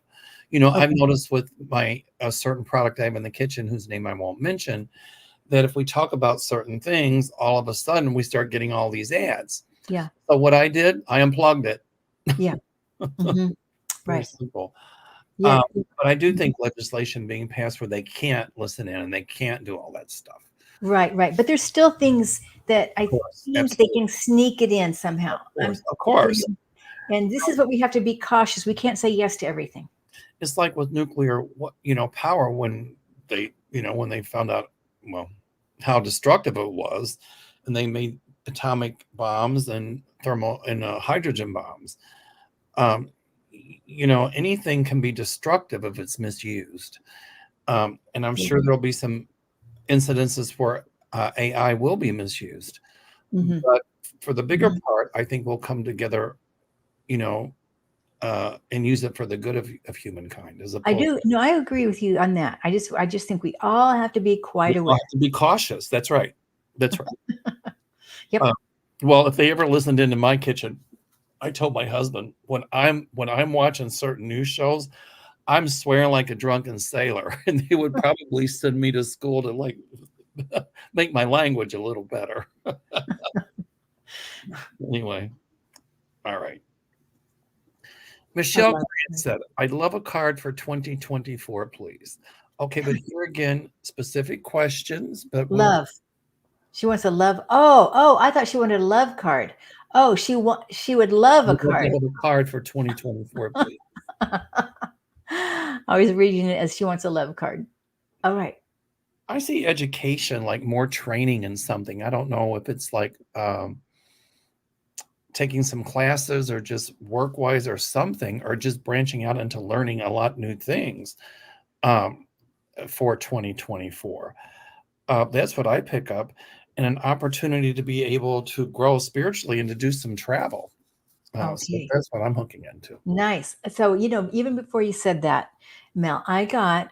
I've noticed with a certain product I have in the kitchen, whose name I won't mention, that if we talk about certain things, all of a sudden we start getting all these ads. Yeah. So what I did, I unplugged it. Yeah. Very right. simple. Yeah. But I do think legislation being passed where they can't listen in and they can't do all that stuff. Right. But there's still things that I think they can sneak it in somehow. Of course. And this is what we have to be cautious. We can't say yes to everything. It's like with nuclear, power, when they found out, how destructive it was, and they made atomic bombs and hydrogen bombs. Anything can be destructive if it's misused. And I'm sure there'll be some incidences where AI will be misused. But for the bigger part, I think we'll come together, and use it for the good of humankind, as I opposed. do. No, I agree with you on that. I just think we all have to be quite We all aware. have to be cautious. That's right. That's right. Yep. Well, if they ever listened into my kitchen, I told my husband when I'm watching certain news shows, I'm swearing like a drunken sailor, and they would probably send me to school to like make my language a little better. Anyway, all right. I Michelle love Grant it. said, "I'd love a card for 2024, please." Okay, but here again, specific questions, but when Love. She wants a love. Oh, I thought she wanted a love card. Oh, she would love a we'd love to card. have a card for 2024, please. I was reading it as she wants a love card. All right. I see education like more training in something. I don't know if it's like taking some classes or just work wise or something, or just branching out into learning a lot new things um, for 2024. That's what I pick up, and an opportunity to be able to grow spiritually and to do some travel. So Okay. that's what I'm hooking into. Nice. So, even before you said that, Mel, I got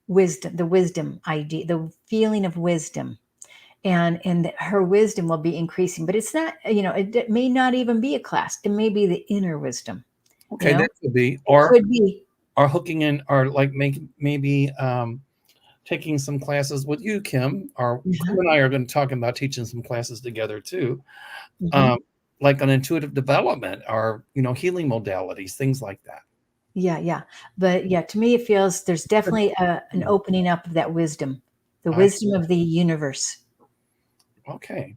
wisdom, the wisdom idea, the feeling of wisdom. And that her wisdom will be increasing, but it's not, it may not even be a class. It may be the inner wisdom, Okay, that could be, it could be. or hooking in, or like maybe taking some classes with you, Kim. Or Kim Mhm, and I are going to talk about teaching some classes together too, mhm. um, like on intuitive development or healing modalities, things like that. Yeah, yeah. But yeah, to me, it feels there's definitely an opening up of that wisdom, the I wisdom of the universe. Okay.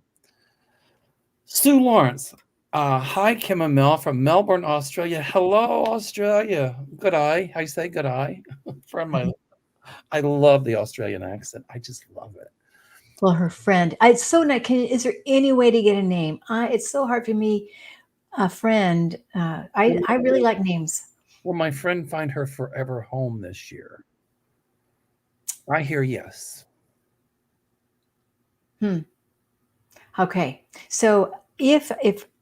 Sue Lawrence. Hi, Kim and Mel from Melbourne, Australia. Hello, Australia. Good eye. I say good eye. From I love the Australian accent. I just love it. Well, her friend, it's so nice. Is there any way to get a name? It's so hard for me. A friend. I really like names. Will my friend find her forever home this year? I hear yes. Hmm. Okay. So if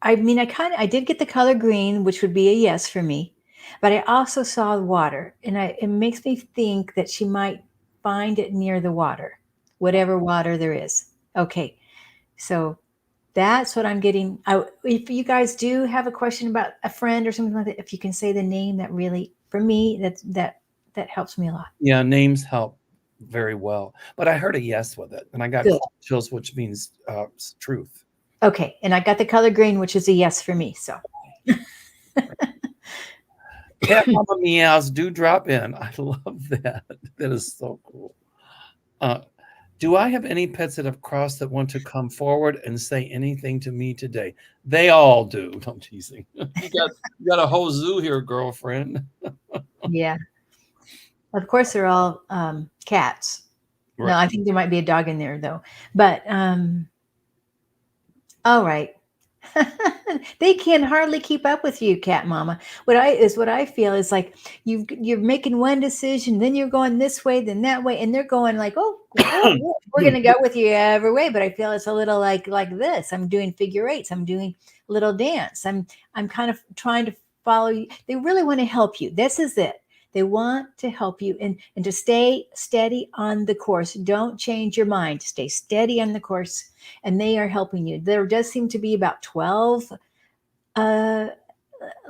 I mean I did get the color green, which would be a yes for me, but I also saw water, and it makes me think that she might find it near the water, whatever water there is. Okay. So that's what I'm getting. If you guys do have a question about a friend or something like that, if you can say the name, that really, for me, that helps me a lot. Yeah, names help very well. But I heard a yes with it, and I got Good. cold chills, which means truth. Okay. And I got the color green, which is a yes for me. So Cat Mama Meows, do drop in. I love that. That is so cool. Uh, do I have any pets that have crossed that want to come forward and say anything to me today? They all do. I'm teasing. You got a whole zoo here, girlfriend. yeah. Of course, they're all cats. No, Right. I think there might be a dog in there though. But all right. They can hardly keep up with you, cat mama. What I feel is like you're making one decision, then you're going this way, then that way, and they're going like, oh, we're gonna go with you every way. But I feel it's a little like this. I'm doing figure eights. I'm doing a little dance. I'm kind of trying to follow you. They really want to help you. This is it. They want to help you and to stay steady on the course. Don't change your mind. Stay steady on the course, and they are helping you. There does seem to be about 12 uh,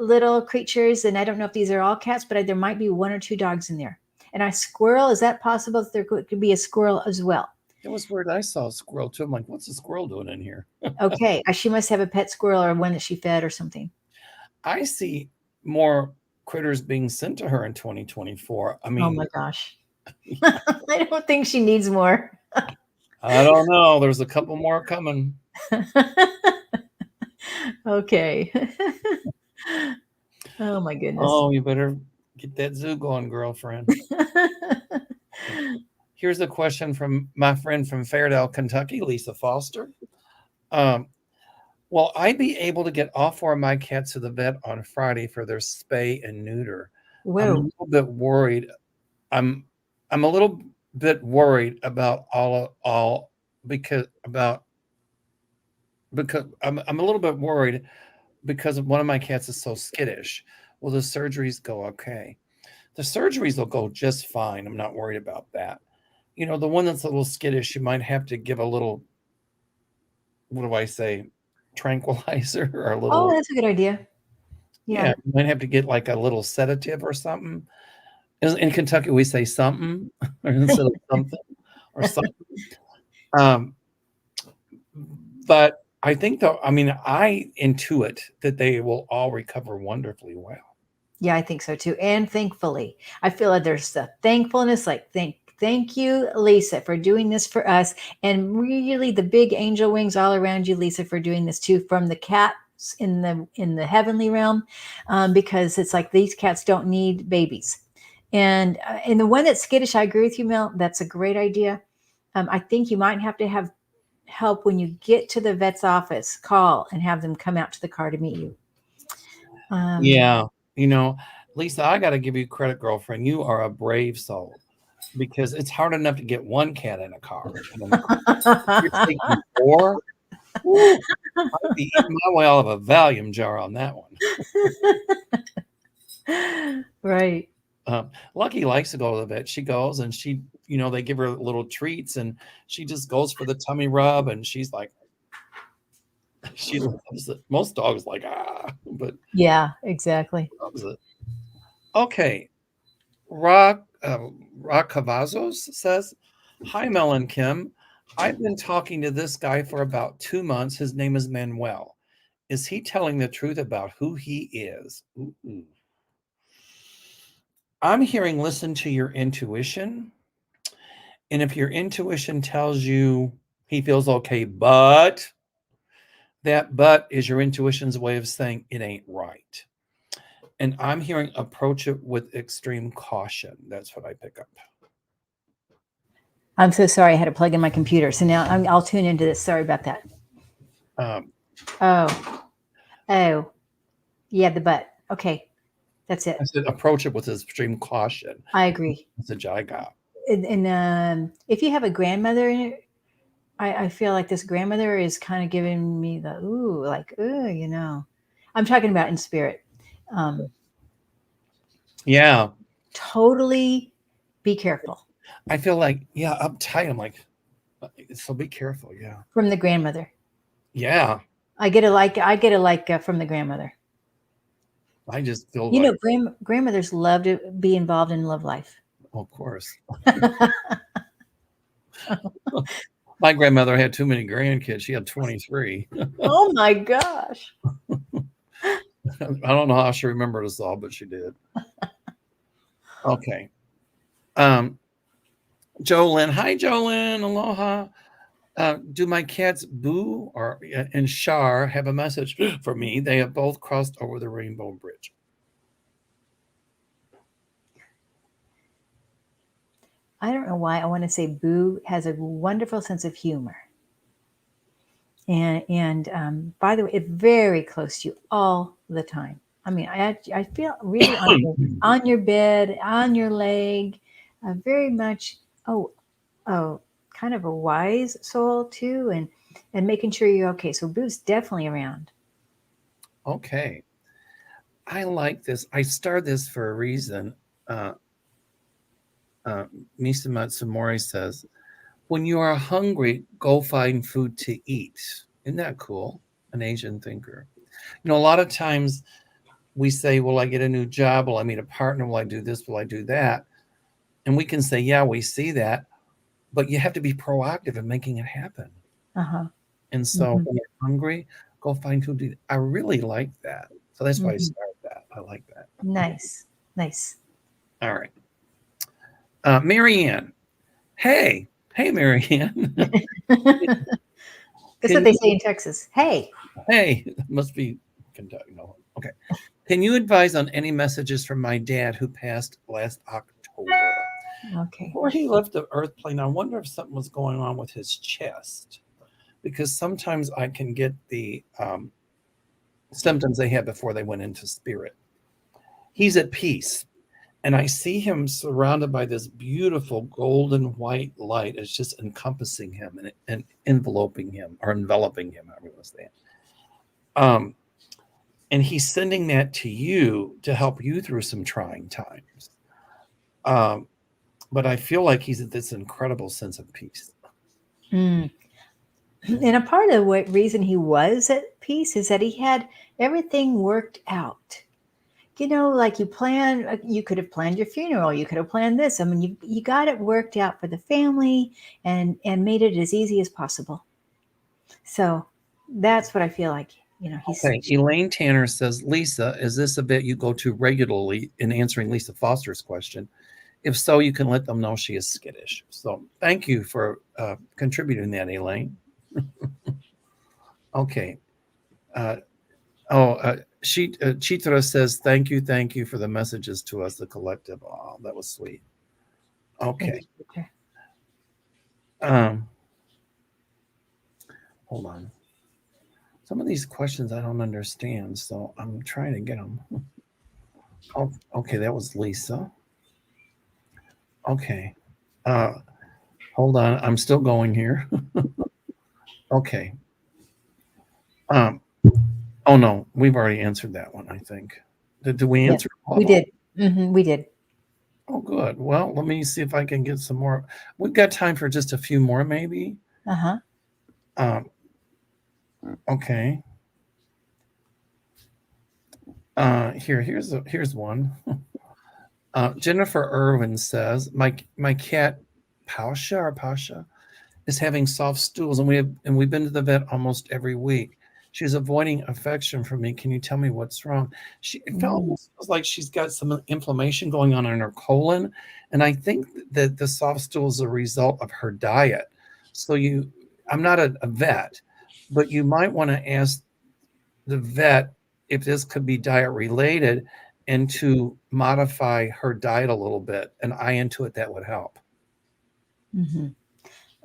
little creatures, and I don't know if these are all cats, but there might be one or two dogs in there. And a squirrel, is that possible that there could be a squirrel as well? It was weird. I saw a squirrel too. I'm like, what's a squirrel doing in here? Okay, she must have a pet squirrel or one that she fed or something. I see more critters being sent to her in 2024. I Oh mean, my gosh. I don't think she needs more. I don't know. There's a couple more coming. Okay. Oh my goodness. Oh, you better get that zoo going, girlfriend. Here's a question from my friend from Fairdale, Kentucky, Lisa Foster. Um, will I be able to get all four of my cats to the vet on Friday for their spay and neuter? I'm a Whoa. little bit worried. I'm I'm a little bit worried about all because I'm a little bit worried because one of my cats is so skittish. Will the surgeries go okay? The surgeries will go just fine. I'm not worried about that. The one that's a little skittish, you might have to give a little, what do I say, tranquilizer or a Oh, little, that's a good idea. yeah, Yeah. you might have to get like a little sedative or something. In Kentucky, we say something instead of something or something. Um, but I think though, I mean, I intuit that they will all recover wonderfully well. Yeah, I think so too. And thankfully, I feel like there's a thankfulness, like thank you, Lisa, for doing this for us. And really the big angel wings all around you, Lisa, for doing this too, from the cats in the heavenly realm. Because it's like these cats don't need babies. And the one that's skittish, I agree with you, Mel. That's a great idea. I think you might have to have help when you get to the vet's office. Call and have them come out to the car to meet you. Yeah. Lisa, I got to give you credit, girlfriend. You are a brave soul because it's hard enough to get one cat in a car. And you're taking four. Ooh, I'd be eating my way out of a Valium jar on that one. Right. Lucky likes to go to the vet. She goes and they give her little treats and she just goes for the tummy rub and she's like, she loves it. Most dogs like, but Yeah, exactly. loves it. Okay. Rock Cavazos says, "Hi, Mel and Kim. I've been talking to this guy for about 2 months. His name is Manuel. Is he telling the truth about who he is?" Ooh. I'm hearing listen to your intuition. And if your intuition tells you he feels okay, but that but is your intuition's way of saying it ain't right. And I'm hearing approach it with extreme caution. That's what I pick up. I'm so sorry. I had to plug in my computer. So now I'll tune into this. Sorry about that. Um, Oh, oh, yeah, the butt. Okay, that's it. I said approach it with extreme caution. I agree. Message I got. And if you have a grandmother in it, I feel like this grandmother is kind of giving me the ooh, like ooh. I'm talking about in spirit. Yeah. Totally be careful I feel like, yeah, uptight. I'm like, so be careful. Yeah. from the grandmother. Yeah. I get a like from the grandmother. I just feel like, Grandmothers love to be involved in love life. of course. My grandmother had too many grandkids. She had 23. Oh my gosh. I don't know how she remembered us all, but she did. Okay. Jolyn. Hi, Jolyn. Aloha. Do my cats Boo and Shar have a message for me? They have both crossed over the Rainbow Bridge. I don't know why I want to say Boo has a wonderful sense of humor. And by the way, it's very close to you all the time. I mean, I feel really on your bed, on your leg, very much. Oh, kind of a wise soul too, and making sure you're okay. So Boo's definitely around. Okay. I like this. I started this for a reason. Misa Matsumori says, when you are hungry, go find food to eat. Isn't that cool? An Asian thinker. A lot of times we say, will I get a new job? Will I meet a partner? Will I do this? Will I do that? And we can say, yeah, we see that. But you have to be proactive in making it happen. Uh-huh. And so when you're hungry, go find food to eat. I really like that. So that's why I started that. I like that. Nice. All right. Marianne. Hey, Marianne. That's what they say in Texas. Hey. Must be Kentucky. No. Okay. Can you advise on any messages from my dad who passed last October? Okay. Before he left the earth plane, I wonder if something was going on with his chest. Because sometimes I can get the symptoms they had before they went into spirit. He's at peace. And I see him surrounded by this beautiful golden white light. It's just encompassing him and enveloping him, or enveloping him, however you want to say it. and he's sending that to you to help you through some trying times. But I feel like he's at this incredible sense of peace. Mm. And a part of what reason he was at peace is that he had everything worked out. You know, like you could have planned your funeral, you could have planned this. I mean, you got it worked out for the family and made it as easy as possible. So that's what I feel like. You know, he's Okay, Elaine Tanner says, Lisa, is this a bit you go to regularly in answering Lisa Foster's question? If so, you can let them know she is skittish. So thank you for contributing that, Elaine. Okay. Uh, Chitra says, thank you for the messages to us, the collective. Oh, that was sweet. Okay. Hold on. Some of these questions I don't understand, so I'm trying to get them. Oh, okay, that was Lisa. Okay. Uh, hold on. I'm still going here. Okay. Um, oh no, we've already answered that one, I think. Did we Yeah, answer all we of them? did. We did. Oh, good. Well, let me see if I can get some more. We've got time for just a few more, maybe. Uh-huh. Um, okay. Here's one. Jennifer Irwin says, my cat Pasha is having soft stools, and we've been to the vet almost every week. She's avoiding affection from me. Can you tell me what's wrong? It almost feels like she's got some inflammation going on in her colon, and I think that the soft stool is a result of her diet. So I'm not a vet, but you might want to ask the vet if this could be diet related and to modify her diet a little bit and eye into it, that would help. Mm-hmm.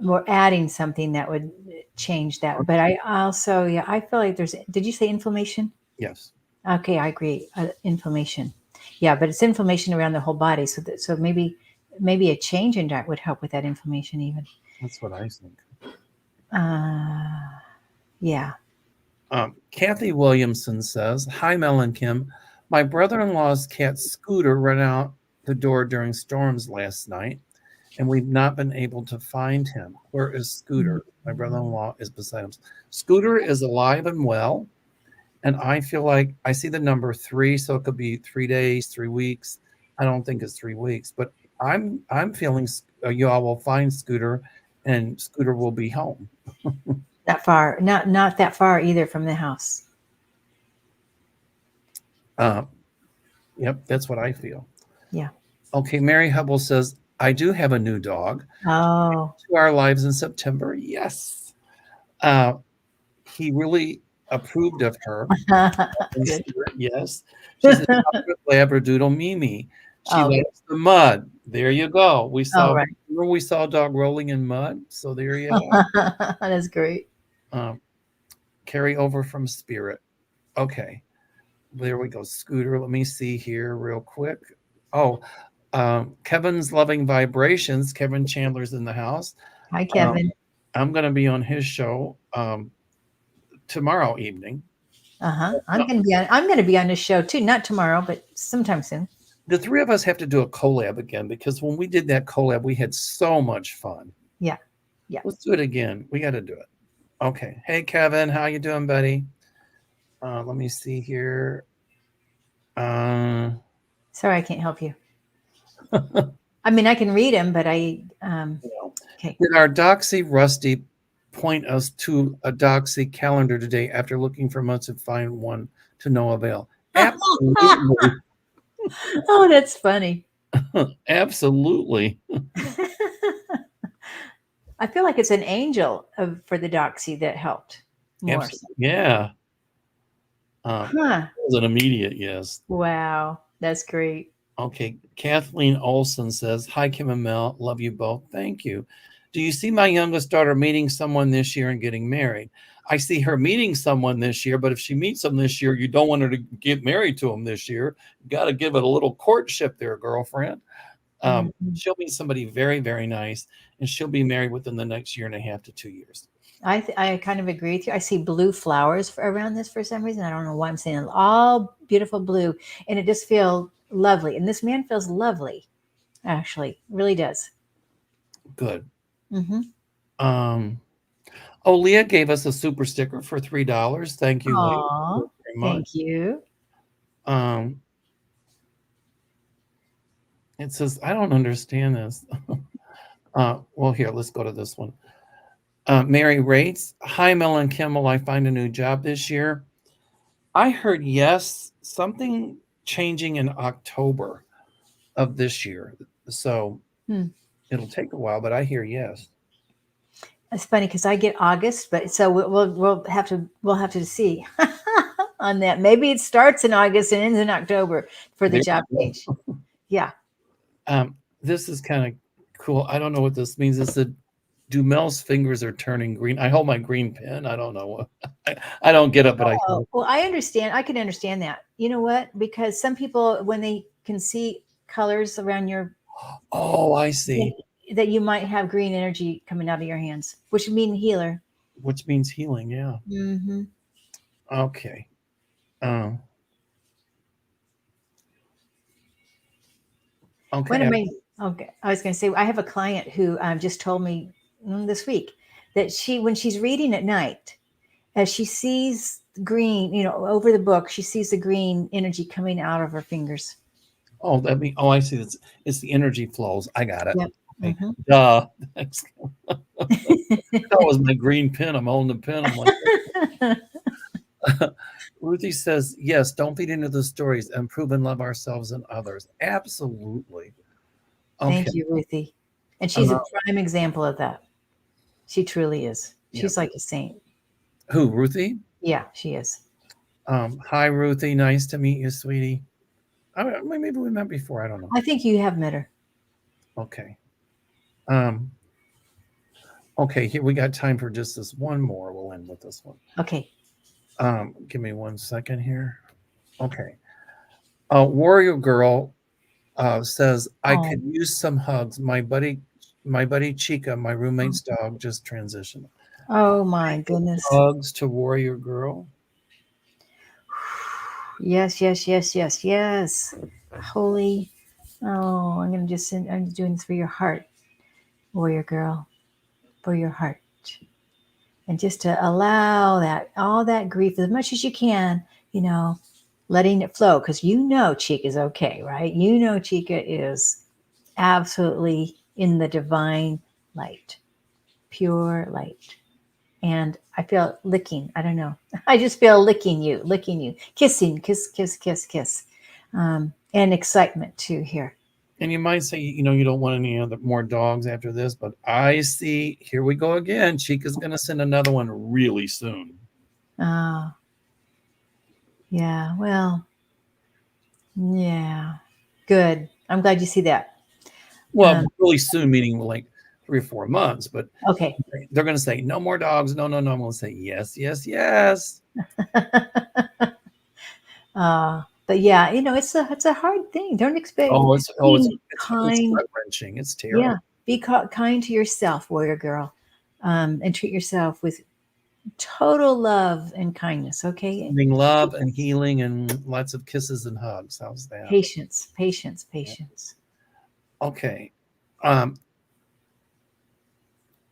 We're adding something that would change that. But I also, yeah, I feel like did you say inflammation? Yes. Okay, I agree. Inflammation. Yeah, but it's inflammation around the whole body. So maybe a change in diet would help with that inflammation even. That's what I think. Yeah. Kathy Williamson says, hi, Mel and Kim. My brother-in-law's cat Scooter ran out the door during storms last night, and we've not been able to find him. Where is Scooter? My brother-in-law is beside him. Scooter is alive and well, and I feel like I see the number 3, so it could be 3 days, 3 weeks. I don't think it's 3 weeks, but I'm feeling you all will find Scooter, and Scooter will be home. That far, not that far either from the house. Yep, that's what I feel. Yeah. Okay, Mary Hubble says, I do have a new dog. Oh. To our lives in September. Yes. Uh, he really approved of her. Good. Yes. She's a chocolate Labradoodle Mimi. She Oh, good. likes the mud. There you go. We Oh, saw right. remember we saw a dog rolling in mud. So there you go. That's great. Carry over from Spirit. Okay. There we go. Scooter. Let me see here real quick. Oh, Kevin's Loving Vibrations. Kevin Chandler's in the house. Hi, Kevin. I'm going to be on his show tomorrow evening. I'm going to be on this show too. Not tomorrow, but sometime soon. The three of us have to do a collab again because when we did that collab, we had so much fun. Yeah. Let's do it again. We got to do it. Okay. Hey, Kevin, how you doing, buddy? Let me see here. Sorry, I can't help you. I mean, I can read them, but okay. Did our Doxy Rusty point us to a Doxy calendar today after looking for months to find one to no avail? Absolutely. Oh, that's funny. Absolutely. I feel like it's an angel for the Doxy that helped more. Yeah. It was an immediate yes. Wow, that's great. Okay, Kathleen Olson says, hi, Kim and Mel. Love you both. Thank you. Do you see my youngest daughter meeting someone this year and getting married? I see her meeting someone this year, but if she meets them this year, you don't want her to get married to them this year. You got to give it a little courtship there, girlfriend. She'll meet somebody very, very nice, and she'll be married within the next 1.5 to 2 years. I kind of agree with you. I see blue flowers around this for some reason. I don't know why I'm saying it. All beautiful blue, and it just feels lovely. And this man feels lovely, actually, really does. Good. Mm-hmm. Um, oh, Leah gave us a super sticker for $3. Thank you, Leah. Aw, Very much. thank you. Um, it says, I don't understand this. Well, here, let's go to this one. Mary rates, hi, Mel and Kim. Will I find a new job this year? I heard yes, something changing in October of this year. So Hmm. it'll take a while, but I hear yes. It's funny because I get August, but so we'll have to see on that. Maybe it starts in August and ends in October for the There job you change. go. Yeah. This is kind of cool. I don't know what this means. It said, Dumel's fingers are turning green. I hold my green pen. I don't know what. I don't get it, but I Oh, do. well, I understand. I can understand that. You know what? Because some people, when they can see colors around your, Oh, I see. that you might have green energy coming out of your hands, which would mean healer. Which means healing. Yeah. Mm-hmm. Okay. Um, One of okay. my, okay, I was going to say, I have a client who just told me this week that when she's reading at night, as she sees green, over the book, she sees the green energy coming out of her fingers. Oh, I see. It's the energy flows. I got it. Yep. Okay. Hmm. Duh. Thanks. That was my green pen. I'm holding the pen. I'm like, Ruthie says, yes, don't feed into the stories. Improve and love ourselves and others. Absolutely. Okay. Thank you, Ruthie. And she's Uh, a prime example of that. She truly is. yeah. She's like a saint. Who, Ruthie? Yeah, she is. Hi, Ruthie. Nice to meet you, sweetie. Maybe we met before. I don't know. I think you have met her. Okay. Um, okay, here we got time for just this one more. We'll end with this one. Okay. Give me 1 second here. Okay. Warrior Girl says, I Oh, could use some hugs. My buddy Chica, my roommate's dog, just transitioned. oh my goodness. Hugs to Warrior Girl. Yes, yes, yes, yes, yes. Holy. Oh, I'm doing this for your heart, warrior girl, for your heart. And just to allow all that grief as much as you can, you know, letting it flow. Because Chica's okay, right? Chica is absolutely in the divine light, pure light. And I feel licking. I don't know. I just feel licking you, kissing, kiss, kiss, kiss, kiss, and excitement too here. And you might say, you don't want any other more dogs after this, but I see, here we go again. Chica's going to send another one really soon. Oh, yeah. Well, yeah. Good. I'm glad you see that. Well, Um, really soon, meaning like 3 or 4 months, but okay. they're going to say, no more dogs. No, no, no. I'm going to say, yes, yes, yes. But yeah, it's a hard thing. Don't expect Oh, being it's kind. gut wrenching. It's terrible. Yeah, be kind to yourself, warrior girl, and treat yourself with total love and kindness. Okay, Sending love and healing and lots of kisses and hugs. How's that? patience, patience, Yeah. patience. Okay. Um,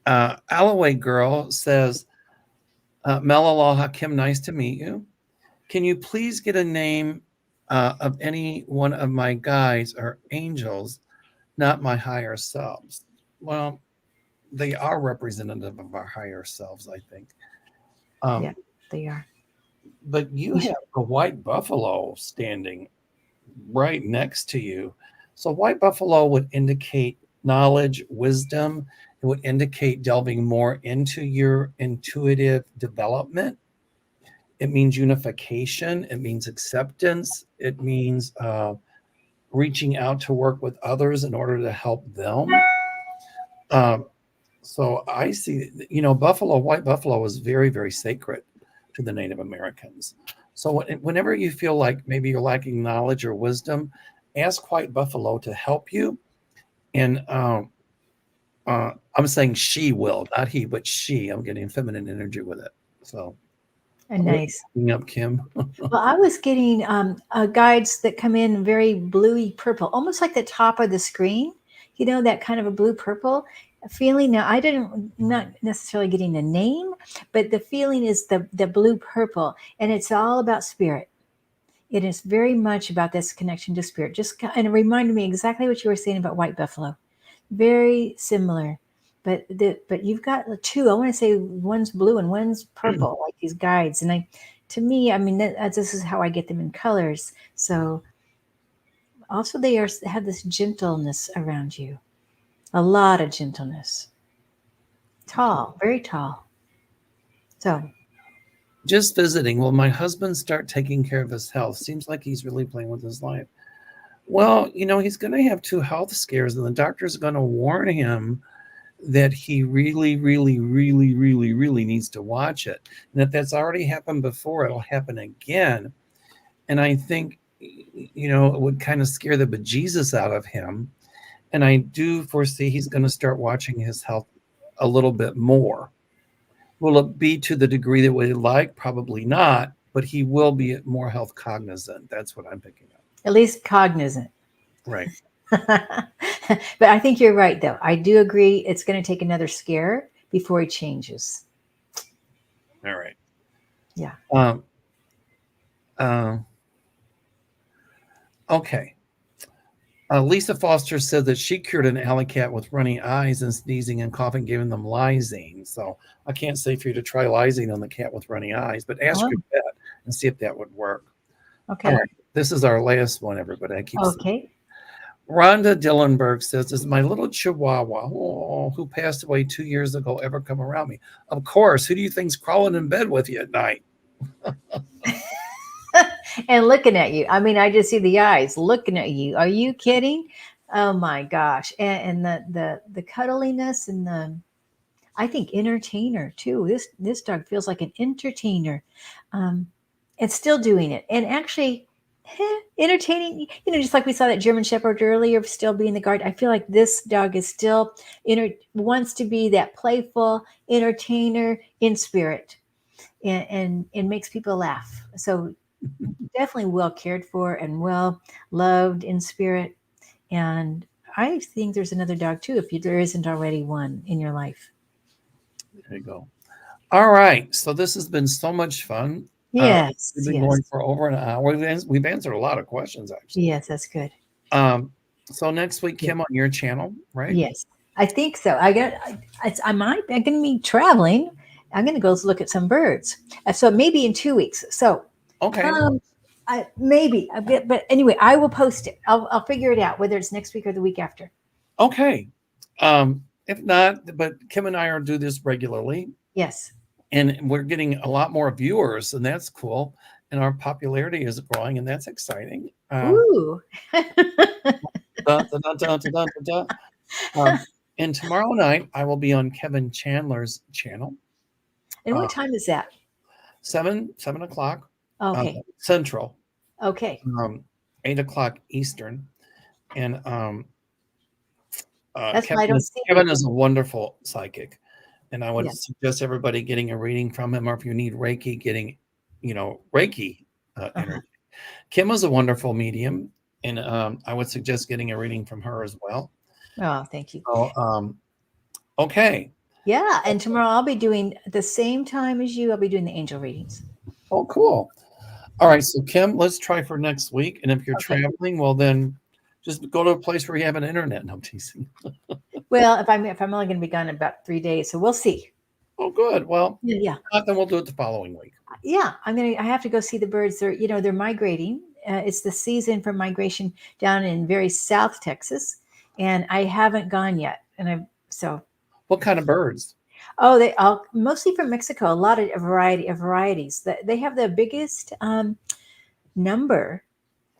Alloway Girl says, Mel Aloha, Kim, nice to meet you. Can you please get a name of any one of my guides or angels, not my higher selves? Well, they are representative of our higher selves, I think. Yeah, Um, they are. but you You have should, a white buffalo standing right next to you. So, white buffalo would indicate knowledge, wisdom. It would indicate delving more into your intuitive development. It means unification. It means acceptance. It means reaching out to work with others in order to help them. Um, so I see, white buffalo is very, very sacred to the Native Americans. So whenever you feel like maybe you're lacking knowledge or wisdom, ask white buffalo to help you. And I'm saying she will, not he, but she. I'm getting feminine energy with it. So, what are you Nice. picking up, Kim? Well, I was getting guides that come in very bluey purple, almost like the top of the screen. You know, that kind of a blue purple feeling. Now, I didn't not necessarily getting the name, but the feeling is the blue purple, and it's all about spirit. It is very much about this connection to spirit. And it reminded me exactly what you were saying about white buffalo. Very similar, but you've got two. I want to say one's blue and one's purple, like these guides. And to me, I mean, this is how I get them in colors. So also have this gentleness around you, a lot of gentleness, tall, very tall. So Just visiting. Will my husband start taking care of his health? Seems like he's really playing with his life. Well, he's going to have 2 health scares, and the doctor's going to warn him that he really, really, really, really, really needs to watch it. And if that's already happened before, it'll happen again. And I think, it would kind of scare the bejesus out of him. And I do foresee he's going to start watching his health a little bit more. Will it be to the degree that we'd like? Probably not, but he will be more health cognizant. That's what I'm picking up. at least cognizant. Right. But I think you're right, though. I do agree it's going to take another scare before he changes. All right. Yeah. Okay. Lisa Foster said that she cured an alley cat with runny eyes and sneezing and coughing, giving them lysine. So I can't say for you to try lysine on the cat with runny eyes, but ask your vet and see if that would work. Okay. All right. This is our last one, everybody. I keep Okay. Rhonda Dillenberg says, "Does my little Chihuahua, who passed away 2 years ago, ever come around me?" Of course. Who do you think's crawling in bed with you at night? And looking at you. I mean, I just see the eyes looking at you. Are you kidding? Oh my gosh. And the cuddliness and I think entertainer too. This dog feels like an entertainer. It's still doing it. And actually entertaining, just like we saw that German Shepherd earlier, still being the guard. I feel like this dog is still wants to be that playful entertainer in spirit and makes people laugh. So definitely well cared for and well loved in spirit. And I think there's another dog too, if there isn't already one in your life. There you go. All right. So this has been so much fun. Yes. We've been going for over an hour. We've answered a lot of questions, actually. Yes, that's good. So next week, Kim, on your channel, right? Yes, I think so. I'm going to be traveling. I'm going to go look at some birds. So maybe in 2 weeks. So Okay. Maybe a bit, but anyway, I will post it. I'll figure it out whether it's next week or the week after. Okay. If not, but Kim and I do this regularly. Yes. And we're getting a lot more viewers, and that's cool. And our popularity is growing, and that's exciting. Ooh. And tomorrow night, I will be on Kevin Chandler's channel. And what time is that? 7 o'clock. Okay. Central. Okay. 8 o'clock Eastern. And that's why I don't see Kevin is a wonderful psychic. And I would suggest everybody getting a reading from him, or if you need Reiki, getting, Reiki energy. Kim is a wonderful medium, and I would suggest getting a reading from her as well. Oh, thank you. So, okay. Yeah, and tomorrow I'll be doing at the same time as you. I'll be doing the angel readings. Oh, cool. All right, so Kim, let's try for next week. And if you're traveling, well, then just go to a place where you have an internet. No, I'm teasing. Well, if I'm only going to be gone in about 3 days, so we'll see. Oh, good. Well, yeah. Then we'll do it the following week. Yeah, I have to go see the birds. They're migrating. It's the season for migration down in very South Texas, and I haven't gone yet. And What kind of birds? Oh, they all mostly from Mexico. A lot of varieties. They have the biggest number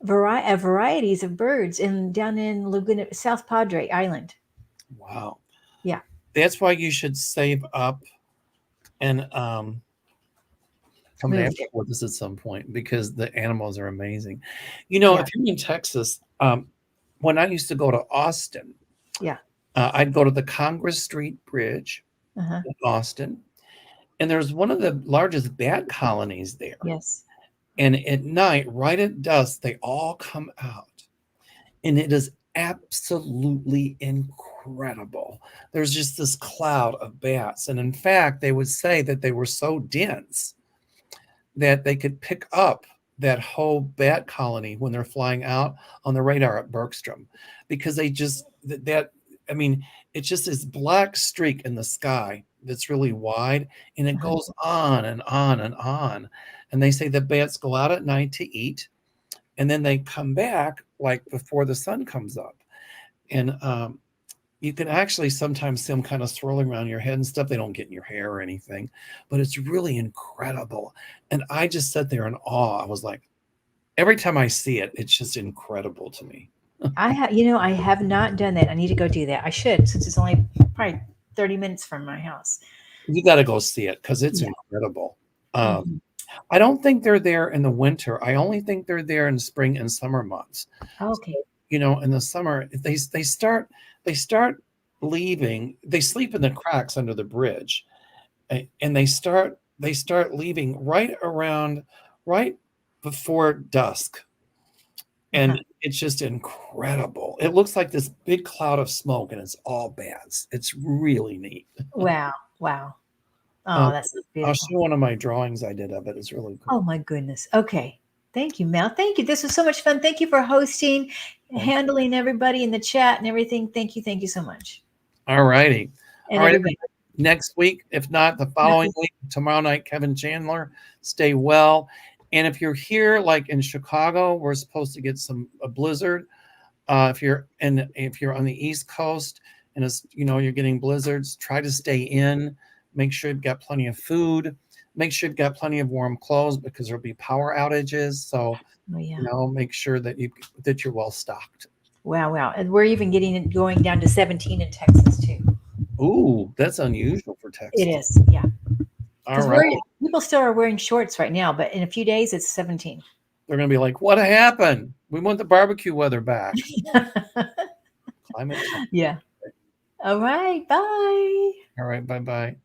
varieties of birds down in Laguna, South Padre Island. Wow. Yeah. That's why you should save up and come back with us at some point, because the animals are amazing. If you're in Texas, when I used to go to Austin, I'd go to the Congress Street Bridge Uh-huh. in Austin, and there's one of the largest bat colonies there. Yes. And at night, right at dusk, they all come out, and it is absolutely incredible. There's just this cloud of bats, and in fact, they would say that they were so dense that they could pick up that whole bat colony when they're flying out on the radar at Bergstrom, because they just that I mean, it's just this black streak in the sky that's really wide, and it Uh-huh. goes on and on and on. And they say the bats go out at night to eat, and then they come back like before the sun comes up. And you can actually sometimes see them kind of swirling around your head and stuff. They don't get in your hair or anything, but it's really incredible. And I just sat there in awe. I was like, every time I see it, it's just incredible to me. I have not done that. I need to go do that. I should, since it's only probably 30 minutes from my house. You got to go see it because it's Yeah. incredible. Um, Mhm. I don't think they're there in the winter. I only think they're there in spring and summer months. So, Okay. in the summer they start leaving. They sleep in the cracks under the bridge, and they start leaving right before dusk, Uh-huh. and it's just incredible. It looks like this big cloud of smoke, and it's all bats. It's really neat. Wow. Wow. Um, Oh, that's I'll beautiful. show one of my drawings I did of it. It's really Oh cool. my goodness. Okay. Thank you, Mel. Thank you. This was so much fun. Thank you for hosting, Thank you. handling everybody in the chat and everything. Thank you. Thank you so much. All righty. And All right. everybody. Next week, if not the following week, tomorrow night, Kevin Chandler. Stay well. And if you're here, like in Chicago, we're supposed to get a blizzard. If you're on the East Coast and you're getting blizzards, try to stay in. Make sure you've got plenty of food. Make sure you've got plenty of warm clothes because there'll be power outages. So Oh yeah. make sure that you're well stocked. Wow, wow. And we're even getting it going down to 17 in Texas too. Ooh, that's unusual for It Texas. is. Yeah. All Because right. people still are wearing shorts right now, but in a few days it's 17. They're going to be like, what happened? We want the barbecue weather back. Climate change. Yeah. All right. Bye. All right. Bye bye.